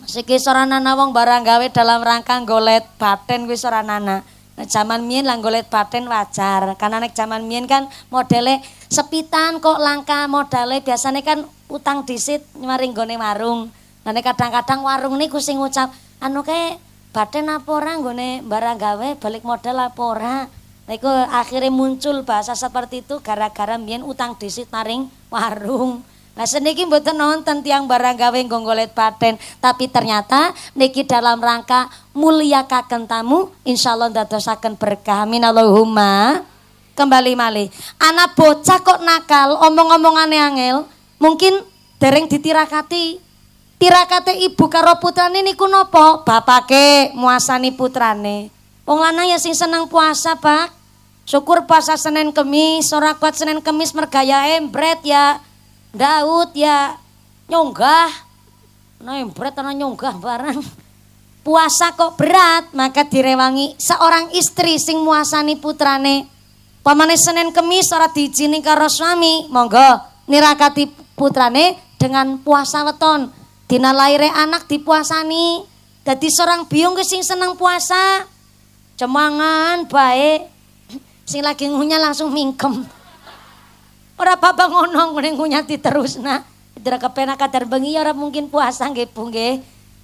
Siki soranana wong barang gawe dalam rangka golet baten wis ora nana. Nah, zaman mien lah golet baten wajar. Karena nek zaman mien kan modele sepitan kok langka modale biasanya kan utang disit maring gone warung. Nah kadang-kadang warung niku sing ngucap anu kae baten apa ora nggone barang gawe balik modal apa ora. Nah iku akhirnya muncul bahasa seperti itu gara-gara mien utang disit maring warung. Nah seniki mboten nonton tiang barang gawe nggolet paten, tapi ternyata niki dalam rangka mulyakaken tamu, insyaallah ndadosaken berkah. Amin Allahumma. Kembali malih. Anak bocah kok nakal, omong-omongane angel, mungkin dereng ditirakati. Tirakate ibu karo putrane niku napa? Bapake muasani putrane. Wong lanang ya sing seneng puasa, Pak. Syukur puasa Senin Kemis, ora kuat Senin Kemis mergaya embret ya. Daud ya nyonggah, nah berat ana nyonggah barang. Puasa kok berat, maka direwangi seorang istri sing muasani putrane. Pamane Senin Kemis ora diizini karo suami, monggo nirakati putrane dengan puasa weton. Dina laire anak dipuasani. Dadi seorang biung sing seneng puasa. Cemangan baik, sing lagi ngunyah langsung mingkem. Ora babang ngono ngene ngunyati terus nah. Dira kepenak kadar bengi ora mungkin puasa nggih Bu nggih.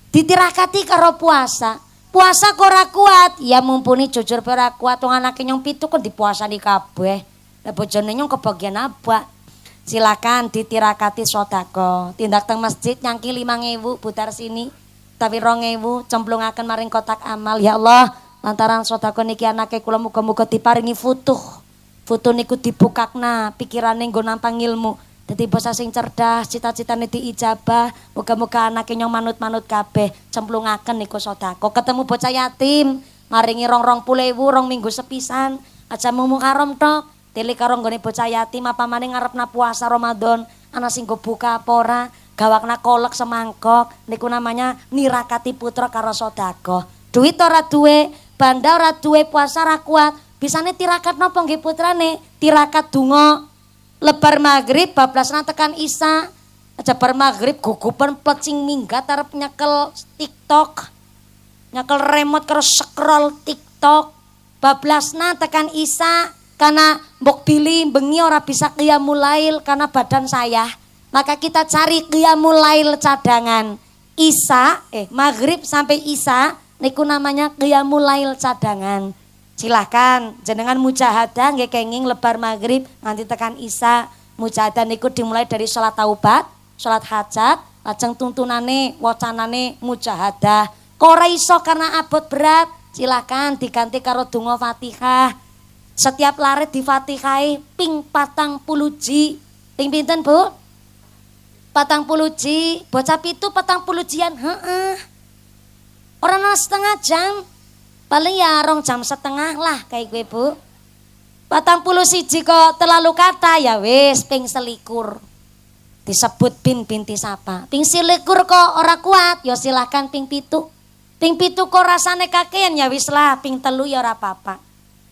Ditirakati karo puasa. Puasa kok ora kuat, ya mumpuni jujur ora kuat wong anake nyong 7 kok dipuasani kabeh. Lah bojone nyong kebagian apa? Silakan ditirakati sedekah. Tindak teng masjid nyangki 5.000 putar sini. Tapi 2.000 cemplungaken maring kotak amal. Ya Allah, lantaran sedekah niki anake kula muga-muga diparingi futuh. Foto niku dibukakna pikirane nggo nampang ilmu. Dadi bocah sing cerdas, cita-citane diijabah. Muga-muga anake nyong manut-manut kabeh. Cemplungaken niku sedekah. Ketemu bocah yatim, maringi 20.000 2 minggu sepisan. Aja mung haram tok. Tele karo nggone bocah yatim apa maning ngarepna puasa Ramadan, ana sing go buka apa ora, gawakna kolek semangkok. Niku namanya nirakati putra karo sedekah. Duit ora duwe, banda ora duwe, puasa ora kuat. Bisane tirakat napa nggih putrane? Tirakat donga lebar maghrib bablasna tekan isya. Aja bar maghrib gugupan plecing minggat arep nyekel TikTok. Nyekel remote karo scroll TikTok. Bablasna tekan isya karena mbok Billy bengi ora bisa qiyamul lail karena badan saya. Maka kita cari qiyamul lail cadangan. Isya, maghrib sampai isya niku namanya qiyamul lail cadangan. Silahkan jenengan mujahadah nggih kenging lebar maghrib nganti tekan isya. Mujahadah niku dimulai dari sholat taubat, sholat hajat, lajeng tuntunane wacanane mujahadah. Kok ora iso karena abot berat, silahkan diganti karo donga Fatihah. Setiap larit di Fatihah ping 40 ji. Ping pinten, Bu? 40 ji, bocah pitu 40 jian, orang setengah jam, paling ya 2 jam setengah lah kayak gue Bu. 40 siji kok terlalu kata ya wis ping 21. Disebut binti sapa. Ping 21 kok ora kuat, ya silahkan ping 7. Ping 7 kok rasane kakean ya wis lah ping 3 ya ora apa-apa.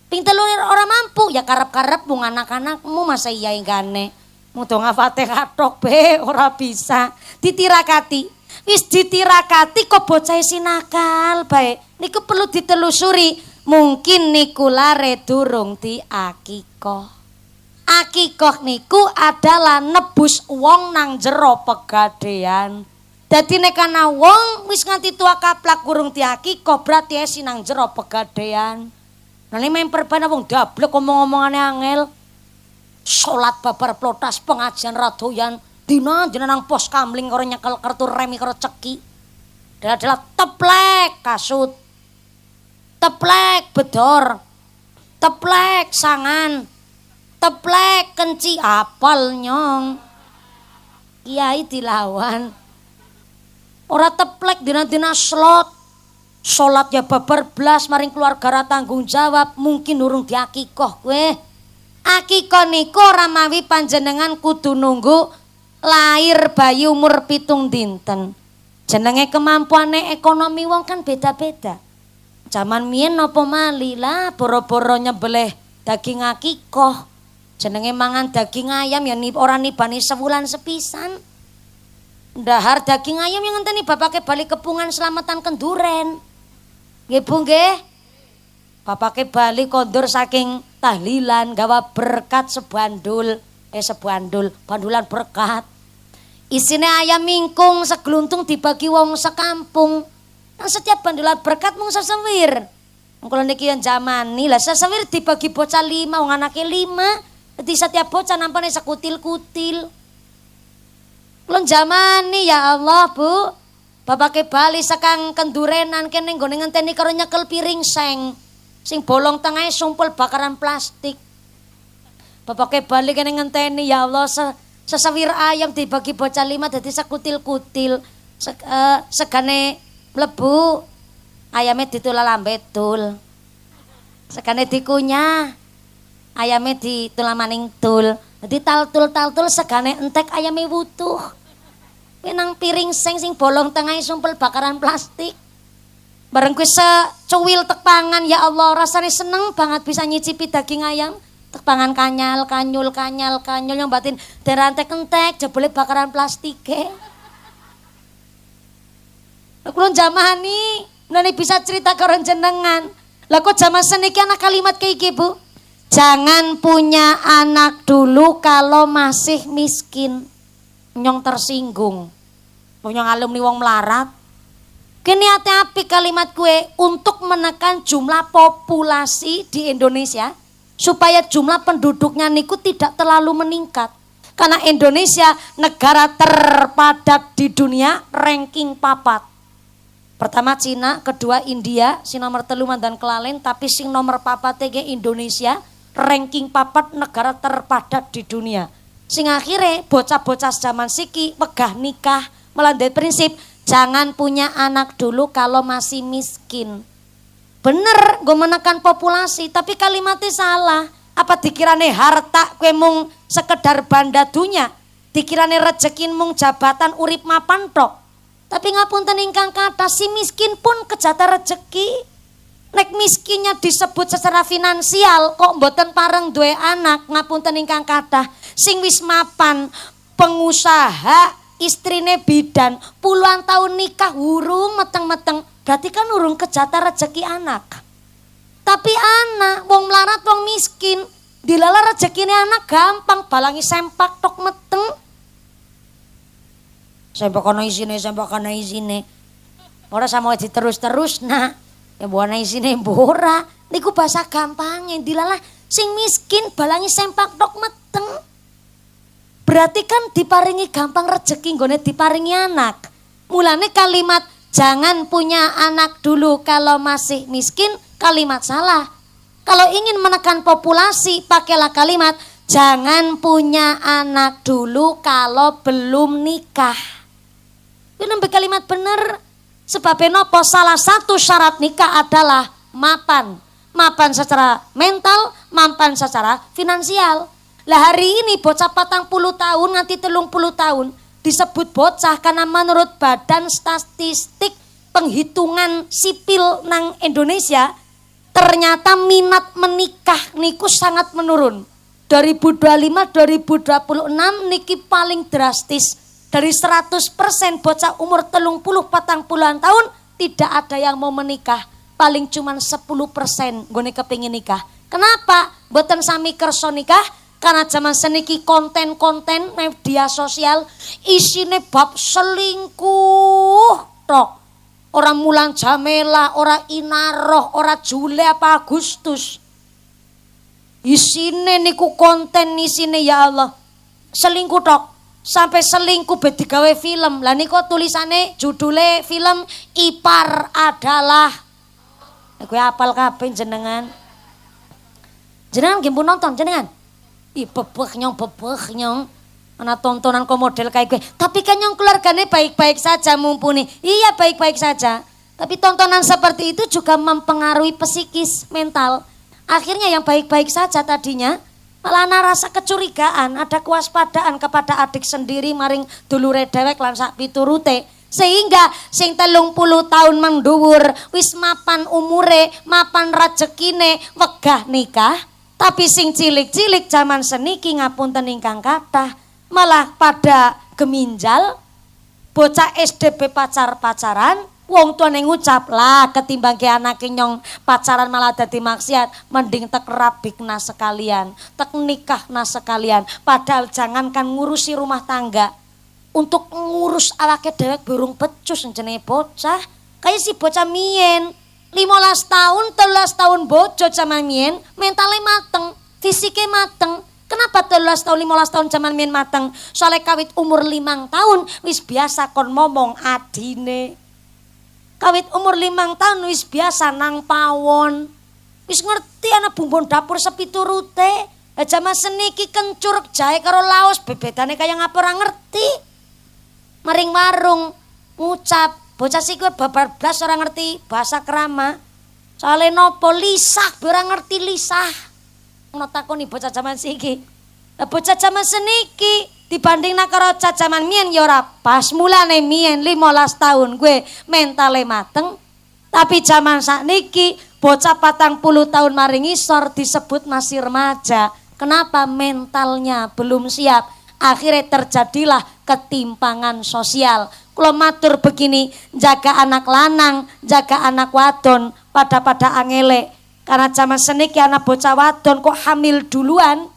Ping 3 ora mampu ya karep-karep mung anak-anakmu masa iya enggane. Mudonga Fatihah tok be ora bisa ditirakati. Wis ditirakati kok bocah sinakal bae. Niku perlu ditelusuri. Mungkin niku lare durung diakikoh. Akikoh niku adalah nebus wong nang jero pegadaian. Dadi nek ana wong wis nganti tua kaplak kurung diakikoh berarti sinang jero pegadaian. Nah ini main perbana wong dablek ngomong-ngomongane angel. Sholat babar plotas pengajian radoyan dina jenenang pos kamling karo nyekel kartu remi karo ceki. Adalah teplek kasut. Teplek bedor. Teplek sangan. Teplek kenci apal nyong. Kiai dilawan. Ora teplek dina-dina slot. Sholat ya babar blas maring keluarga ra tanggung jawab mungkin urung diakikoh kowe. Akikoh niku ora mawi panjenengan kudu nunggu lahir bayi umur 7 dinten. Jenenge kemampuane ekonomi wong kan beda-beda. Zaman mien napa mali lah boro-boro nyembelih daging akikoh. Jenenge mangan daging ayam ya ora nibani sewulan sepisan. Ndahar daging ayam yang ngenteni bapake bali kepungan selamatan kenduren. Nggih Bu nggih. Bapake bali kondur saking tahlilan gawa berkat bandulan berkat. Isine ayam mingkung segluntung dibagi wong sekampung. Nah, setiap bandulan berkat mung sesewir. Kula niki yen jamani lah sesewir dibagi bocah 5 wong anake 5. Dadi setiap bocah nampane sekutil-kutil. Kula jamani ya Allah, Bu. Bapake bali sekang kendurenan kene nggone ngenteni karo nyekel piring seng. Sing bolong tengahnya sumpel bakaran plastik. Bapake bali kene ngenteni ya Allah sesawir ayam dibagi bocah 5 dadi sekutil-kutil. Segane mlebu ayame ditulal lambe tul. Segane dikunyah ayame ditulal maning tul. Dadi taltul segane entek ayame wutuh. Nang piring sing bolong tengahnya sumpel bakaran plastik. Bareng kuwi secuwil tek pangan ya Allah rasane seneng banget bisa nyicipi daging ayam. Tek pangan kanyul yang batin derantek-entek jebule bakaran plastike. Kula jamani nani bisa cerita karo jenengan. Lah kok zaman seniki ana kalimat kayak iki Bu. Jangan punya anak dulu kalau masih miskin. Nyong tersinggung. Nyong alumni wong melarat. Kene ati-api kalimat kue untuk menekan jumlah populasi di Indonesia supaya jumlah penduduknya niku tidak terlalu meningkat. Karena Indonesia negara terpadat di dunia ranking 4. Pertama Cina, kedua India, si nomor 3 dan kelalen tapi sing nomor 4 Indonesia ranking 4 negara terpadat di dunia. Sing akhirnya bocah-bocah zaman siki megah nikah melandai prinsip jangan punya anak dulu kalau masih miskin. Bener, gue menekan populasi, tapi kalimatnya salah. Apa dikirane harta kue mung sekedar banda dunya? Dikirane rezekin mung jabatan urip mapan tok. Tapi ngapunten ingkang kata si miskin pun kejata rezeki. Nek miskinnya disebut secara finansial kok mboten pareng duwe anak ngapunten ingkang kathah sing wis mapan pengusaha istrine bidan puluhan tahun nikah urung meteng-meteng berarti kan urung kejata rezeki anak. Tapi anak wong melarat wong miskin dilala rezekine anak gampang balangi sempak tok meteng. Sempak ana isine. Ora sama diterus-terus nah. Ya buana isine mbora. Niku bahasa gampangnya dilalah sing miskin balangi sempak tok meteng. Berarti kan diparingi gampang rezeki nggone diparingi anak. Mulane kalimat jangan punya anak dulu kalau masih miskin kalimat salah. Kalau ingin menekan populasi pakailah kalimat jangan punya anak dulu kalau belum nikah. Itu nembe kalimat bener. Sebab nopo salah satu syarat nikah adalah mapan. Mapan secara mental, mapan secara finansial. Lah hari ini bocah 40 tahun nganti 30 tahun disebut bocah karena menurut Badan Statistik Penghitungan Sipil nang Indonesia ternyata minat menikah niku sangat menurun. 2025 2026 niki paling drastis. Dari 100% bocah umur 30-40 tahun tidak ada yang mau menikah. Paling cuman 10% nggone kepingin nikah. Kenapa? Mboten sami kersa nikah karena zaman seniki konten-konten media sosial isine bab selingkuh tok. Ora Mulan Jamela, ora Inaroh, ora Juli apa Agustus. Isine niku konten isine ya Allah. Selingkuh tok. Sampai selingkuh bet digawe film. Lah niku tulisane judule film Ipar Adalah. Kowe apal kabeh jenengan. Jenengan nggih pun nonton jenengan. Bebeh nyong. Ana tontonan kok model kayak gue. Tapi kan yang keluarganya baik-baik saja mumpuni. Iya baik-baik saja. Tapi tontonan seperti itu juga mempengaruhi psikis mental. Akhirnya yang baik-baik saja tadinya malah ana rasa kecurigaan, ada kewaspadaan kepada adik sendiri maring dulure dhewek lan sak piturute. Sehingga sing 30 tahun mendhuwur wis mapan umure, mapan rezekine, wegah nikah. Tapi sing cilik-cilik zaman seniki ngapunten ingkang kathah malah pada geminjal, bocah SDP pacaran, wong tuane ngucap lah ketimbang ke anak nyong pacaran malah dadi maksiat, mending tek rabikna sekalian, tek nikahna sekalian. Padahal jangankan ngurusi rumah tangga, untuk ngurus awake dhewek burung becus jenenge bocah. Kayak si bocah mien 15 tahun, 13 tahun bojo zaman mien, mentalnya mateng, fisiknya mateng. Kenapa 13 tahun, 15 tahun zaman mien mateng? Soalnya kawit umur 5 tahun wis biasa kon momong adine. Kawit umur 5 tahun wis biasa nang pawon. Wis ngerti ana bumbon dapur sepiturute. Zaman seniki kencur jahe karo laos bebedane kaya ngapa ora ngerti. Maring warung ngucap bocah sik kowe babar blas ora ngerti bahasa krama. Soale nopo lisah ora ngerti lisah. Ono takoni bocah zaman siki. Lah bocah zaman seniki dibandingna karo bocah zaman mien ya ora pas. Mulane mien 15 tahun gue mentale mateng. Tapi zaman sakniki bocah 40 tahun maring isor disebut masih remaja. Kenapa? Mentalnya belum siap. Akhirnya terjadilah ketimpangan sosial. Kula matur begini, jaga anak lanang, jaga anak wadon pada angele. Karena zaman seniki anak bocah wadon kok hamil duluan,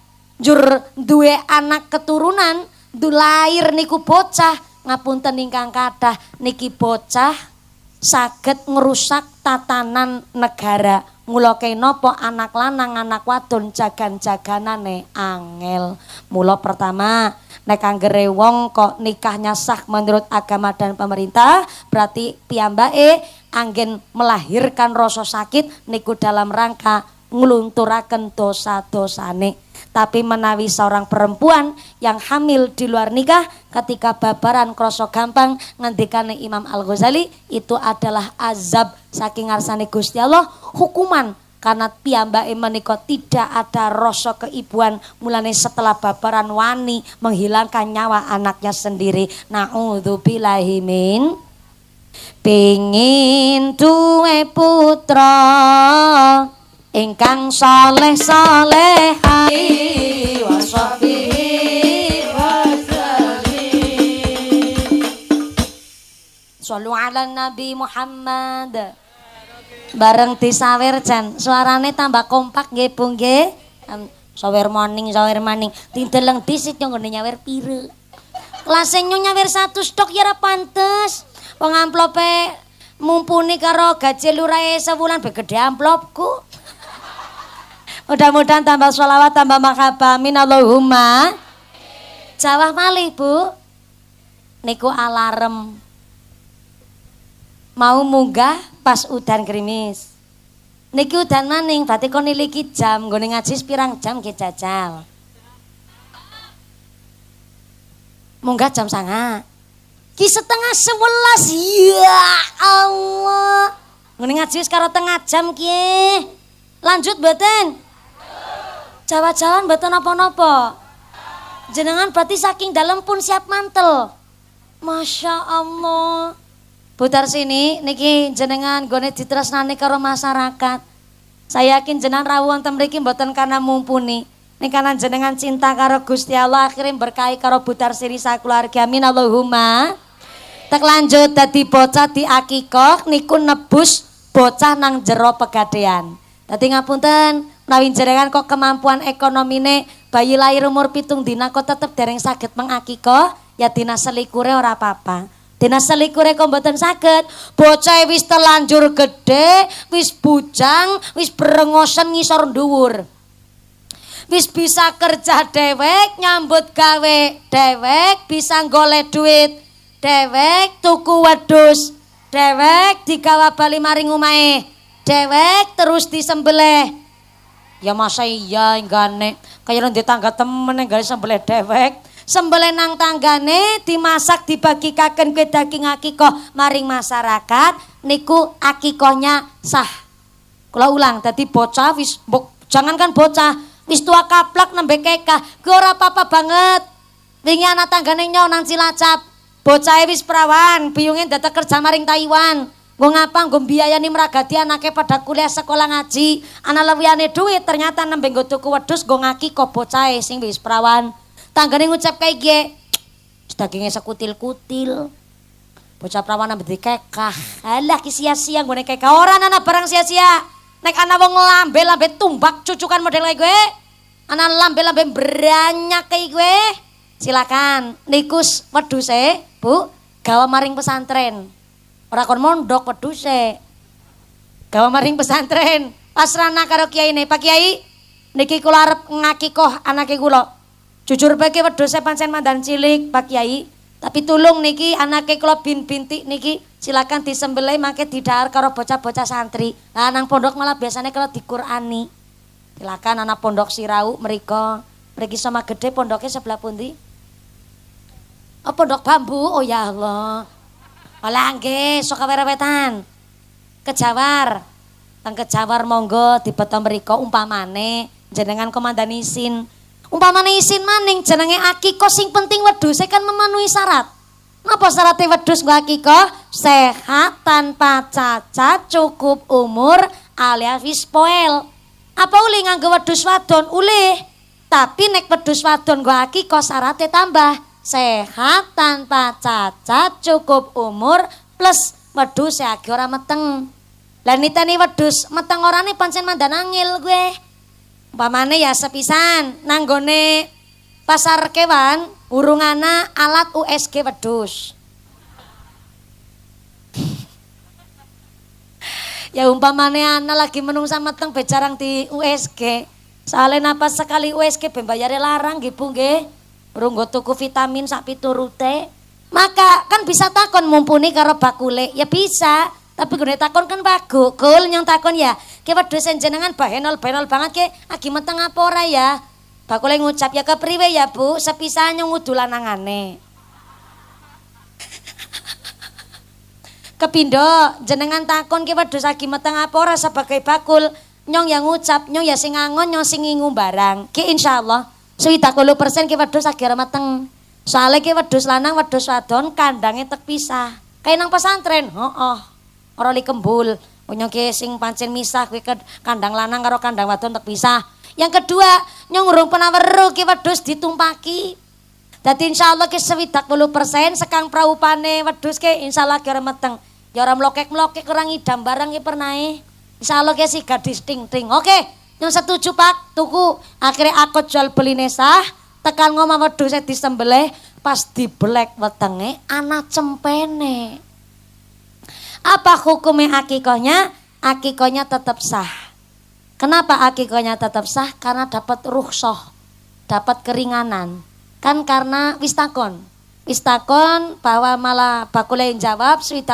jur duwe anak keturunan, lahir niku bocah, ngapunten ingkang kathah niki bocah saged ngerusak tatanan negara. Mula kenapa anak lanang anak wadon jagan-jaganane angel. Mula pertama nek anggere wong kok nikahnya sah menurut agama dan pemerintah, berarti piyambake anggen melahirkan rasa sakit niku dalam rangka nglunturaken dosa-dosane. Tapi menawi seorang perempuan yang hamil di luar nikah ketika babaran krasa gampang ngendikane Imam Al-Ghazali itu adalah azab saking ngarsane Gusti Allah, hukuman karena piyambake menika tidak ada rasa keibuan. Mulane setelah babaran wani menghilangkan nyawa anaknya sendiri. Na'udzubillahi min pingin duwe putra ingkang saleh salehai wasabihi Shallu ala Nabi Muhammad. Bareng disawer jan, suarane tambah kompak nggih Bu nggih. Sawer maning. Tindeleng disit yo nggone nyawer pire. Kelase nyong nyawer 1 stok ya ora pantes. Wong amplope mumpuni karo gaji lurahe sewulan be gedhe amplopku. Mudah-mudahan tambah sholawat tambah mahabbah. Amin Allahumma. Jawah malih Bu. Niku alarm. Mau munggah pas udan gerimis. Niki udan maning, berarti kon niliki jam, nggone ngaji pirang jam ki jajal. Munggah jam 9. Ki setengah 11. Ya Allah. Nggone ngaji karo tengah jam ki. Lanjut mboten? Jawa-jawan mboten napa-napa. Jenengan berarti saking dalam pun siap mantel. Masya Allah. Putar sini niki jenengan gone ditresnani karo masyarakat. Saya yakin jenengan rawuh wonten mriki mboten karena mumpuni. Ning karena jenengan cinta karo Gusti Allah akhirnya berkahi karo Butar Siri sakeluarga. Amin Allahumma. Tak lanjut dadi bocah di akikoh niku nebus bocah nang jero pegadaian. Dadi ngapunten menawi jenengan kok kemampuan ekonomine bayi lahir umur 7 dina kok tetep dereng saged mengakikoh ya dina selikure ora apa-apa. Dina selikure kok mboten saged, bocah wis telanjur gede, wis bujang, wis brengosen ngisor dhuwur. Wis bisa kerja dewek, nyambut gawe dewek, bisa golek duit dewek, tuku wedhus dewek, digawa bali maring omahe dewek, terus disembelih. Ya masa iya enggane, kaya nang tetangga temen enggak sembelih dewek. Sembelih nang tanggane dimasak dibagikaken kue daging akikoh maring masyarakat niku akikohnya sah. Kula ulang dadi bocah wis jangankan bocah wis tua kaplak nembe kekah ku ora apa-apa banget. Wingi anak tanggane nyo nang Cilacap bocahe wis perawan biyunge dadak kerja maring Taiwan. Nggo ngapa nggo mbiayani mragati anake pada kuliah sekolah ngaji. Ana lewiyane duit ternyata nembe nggo tuku wedhus nggo ngakikoh bocahe sing wis perawan. Tanggane ngucap kayak gie, dagingnya sekutil-kutil, bocah perawan nambah dikekah, alah ki sia-sia gue kekah, orang anak barang sia-sia, nek anak wong lambe tumbak cucukan model kayak gue, anak lambe beranyak kayak gue, silakan, nikus wedhuse, Bu, gawa maring pesantren, ora kon mondok wedhuse, gawa maring pesantren, pasrana karo kiai nih, Pak Kiai, niki kula arep ngakikoh anake kula. Jujur bagi wedhus pancen mandan cilik Pak Kiai, tapi tulung niki anake kula binti niki silakan disembelih mangke didahar karo bocah-bocah santri. Lah nang pondok malah biasanya kalau diqurani. Silakan anak pondok Sirau mriko. Mriki sama gede pondoknya sebelah pundi? Oh pondok bambu. Oh ya Allah. Olah nggih sok wetan. Kejawar. Teng Kejawar monggo dibeto mriko umpamane jenengan komandan isin. Umpamane isin maning jenenge akikoh sing penting wedhuse kan memenuhi syarat. Napa syaratnya wedhus nggo akikoh? Sehat tanpa cacat, cukup umur alias wis poel. Apa uli nganggo wedhus wadon? Ulih. Tapi nek wedhus wadon nggo akikoh syaratnya tambah sehat tanpa cacat, cukup umur plus wedhus age ora meteng. Lah niteni wedhus meteng orane pancen mandan angel gue. Umpamane ya sepisan nanggone pasar kewan urungana alat USG wedhus. Ya umpamane ana lagi menungsa meteng be jarang di USG. Soalnya napa sekali USG ben bayare larang nggih Bu nggih. Runggo tuku vitamin sak piturute. Maka kan bisa takon mumpuni karo bakule. Ya bisa. Tapi gue takon kan bagus, kul nyong takon ya. Ki wedhus jenengan benol banget ke, agi meteng apa ora ya? Bakule ngucap ya kepriwe ya Bu, sepisan nyong ngudu lanangane. Kepindo jenengan takon ki wedhus agi meteng apa ora sebagai bakul, nyong yang ngucap, nyong ya sing ngangon, nyong sing ngingu barang. Ki insyaallah 70% ki wedhus agi ora meteng. Soale ki wedhus lanang wedhus wadon kandangnya tek pisah. Kayak nang pesantren, heeh. Ora li kembul. Nyong ki sing pancen misah kuwi kandang lanang karo kandang wadon tek pisah. Yang kedua, nyong urung pernah weruh ki wedhus ditumpaki. Dadi insyaallah ki 70% sekang praupane wedhus ki insyaallah ki ora meteng. Ya ora mlokek-mlokek ora ngidam barang ki pernae. Insyaallah ki si gadis ting-ting. Oke, nyong setuju Pak, tuku akhirnya akad jual beline sah, tekan ngomong wedhus disembelih, pas dibelek wetenge ana cempene. Apa hukumnya akikohnya? Akikohnya tetap sah. Kenapa akikohnya tetap sah? Karena dapat rukhsah, dapat keringanan. Kan karena wistakon bahwa malah bakule jawab 70%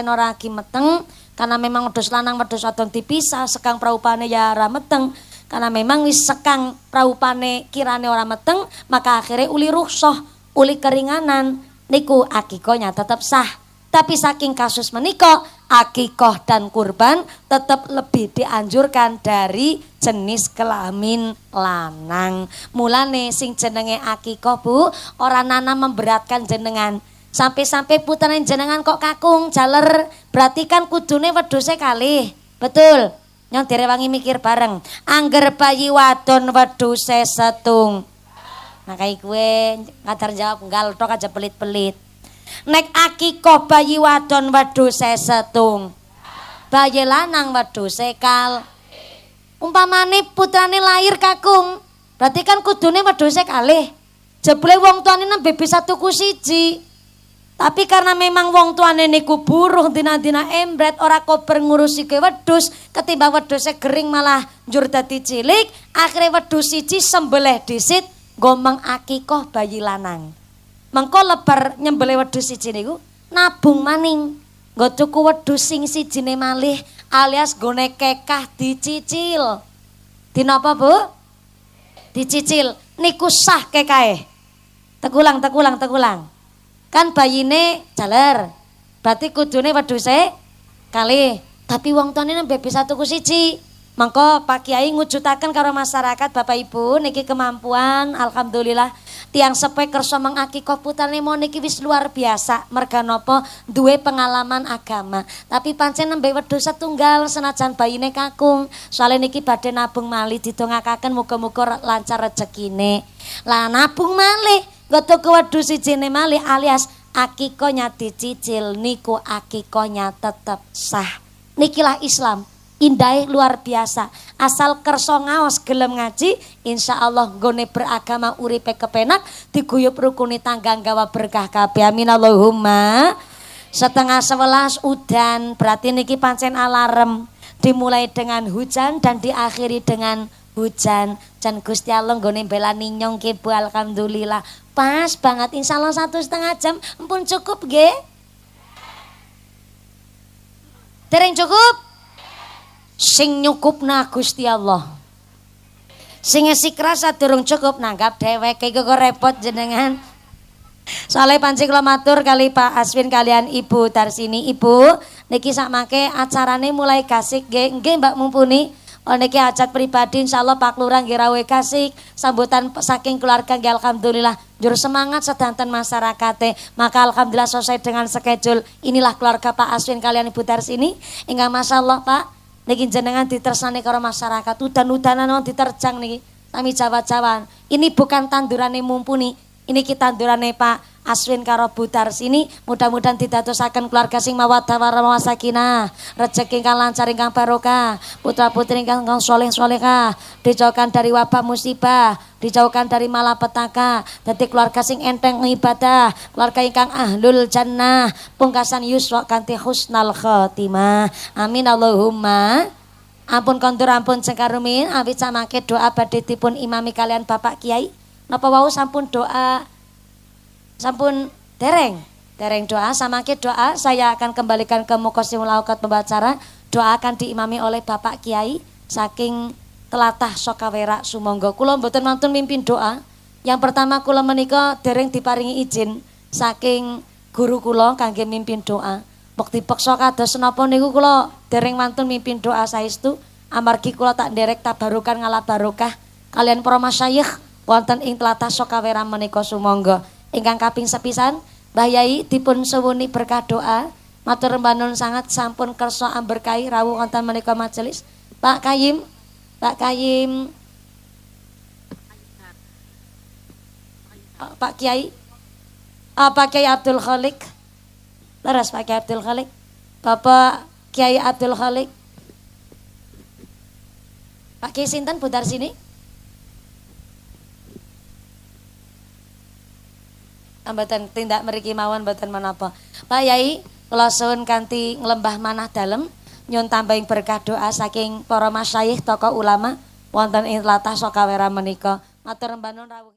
ora agi meteng karena memang wedhus lanang wedhus wadon dipisah, sekang praupane ya ora meteng. Karena memang wis sekang praupane kirane ora meteng, maka akhirnya uli rukhsah, uli keringanan niku akikohnya tetap sah. Tapi saking kasus menika, akikoh dan kurban tetap lebih dianjurkan dari jenis kelamin lanang. Mulane sing jenenge akikoh Bu, ora nana memberatkan jenengan. Sampai-sampai putaran jenengan kok kakung jaler, berarti kan kudune wedhuse kalih. Betul. Nyong direwangi mikir bareng. Angger bayi wadon wedhuse setung. Nah kayak gue ngadar jawab nggal tok aja pelit-pelit. Nek akikoh bayi wadon wedhuse setung, bayi lanang wedhuse kal. Umpamane putrane lahir kakung, berarti kan kudune wedhuse kalih. Jebule wong tuane nembe bisa tuku siji. Tapi karena memang wong tuane niku buruh dina-dina embret ora kober ngurusi ke wedhus, ketimbang wedhuse gering malah njur dadi cilik, akhire wedhus siji sembelih dhisit ngomong akikoh bayi lanang. Mengko lebar nyembelih wedhus siji niku nabung maning. Nggo tuku wedhus sing sijine malih alias gone kekah dicicil. Dina apa, Bu? Dicicil. Niku sah kekae. Tegulang. Kan bayine jaler. Berarti kudune wedhuse kalih. Tapi wong tuane nembe bisa tuku siji. Mengko Pak Kiai ngujutaken karo masyarakat Bapak Ibu niki kemampuan alhamdulillah tiang sepe kersa mengakikoh putrane mau niki wis luar biasa merga napa duwe pengalaman agama. Tapi pancen nembe wedhus setunggal senajan bayine kakung. Soale niki badhe nabung malih didongakaken muga-muga lancar rezekine. Lah nabung malih nggo tuku wedhus sijine malih alias akikohnya dicicil niku akikohnya tetep sah. Nikilah Islam. Indah luar biasa. Asal kerso ngaos gelem ngaji, insya Allah gone beragama uripe kepenak, diguyup rukuni tangga gawa berkah kabeh. Amin Allahumma. 10:30 udan, berarti niki pancen alarm. Dimulai dengan hujan dan diakhiri dengan hujan. Jan Gusti Allah nggone belani nyong ki Bu, alhamdulillah. Pas banget, insya Allah 1,5 jam ampun cukup nggih. Dereng cukup? Sing nyukupna Gusti Allah. Sing sikra sadurung cukup nanggap dheweke iku kok repot jenengan. Soale panci kula matur kali Pak Aswin kalian Ibu Tarsini. Ibu, niki sakmangke acarane mulai gasik nggih. Nggih Mbak Mumpuni. Oh niki hajat pribadi insyaallah Pak Lurah nggih rawuh kasih sambutan saking keluarga nggih alhamdulillah jur semangat sedanten masyarakate. Maka alhamdulillah selesai dengan schedule. Inilah keluarga Pak Aswin kalian Ibu Tarsini. Ingkang masyaallah Pak niki jenengan ditersani karo masyarakat, udan-udanan wong diterjang niki. Sami Jawa-Jawan. Ini bukan tandurane Mumpuni, ini kita tandurane Pak Aswin karo Bu Tarsini. Mudah-mudahan didadosaken keluarga sing mawaddah warahmah sakinah, rezeki ingkang lancar ingkang barokah, putra-putri ingkang saleh-salehah, dijauhkan dari wabah musibah, dijauhkan dari malapetaka, dadi keluarga sing enteng ibadah, keluarga ingkang ahlul jannah, pungkasan yuswa kanthi husnal khotimah. Amin Allahumma. Ampun kondur ampun cengkarumin, awit samangke doa badhe dipun imami kalian Bapak Kiai. Napa wau sampun doa? Sampun dereng doa, samangke doa saya akan kembalikan ke Muqassimul Awqat pembacara. Doa akan diimami oleh Bapak Kiai saking telatah Sokawera sumangga. Kula mboten mantun mimpin doa. Yang pertama kula menika dereng diparingi izin saking guru kula kangge mimpin doa. Wektu peksa kados napa niku kula dereng mantun mimpin doa saestu amargi kula tak nderek tabarukan ngala barokah kalian para masyayikh wonten ing telatah Sokawera menika sumangga. Ingkang kaping sepisan Mbah Yai dipun suwuni berkah doa. Matur rembanun sangat sampun kersa amberkahi rawuh wonten menika majelis. Pak Kayim, Pak Kayim. Pak Kiai. Pak Kiai Abdul Khalik. Leres Pak Kiai Abdul Khalik. Bapak Kiai Abdul Khalik. Pak Kiai sinten putar sini? Mboten tindak mriki mawon mboten menapa. Pak Yai, kula suwun kanthi nglembah manah dalem nyuwun tambahing berkah doa saking para masyayikh tokoh ulama wonten ing tlatah Sokawera menika. Matur rembanun rawuh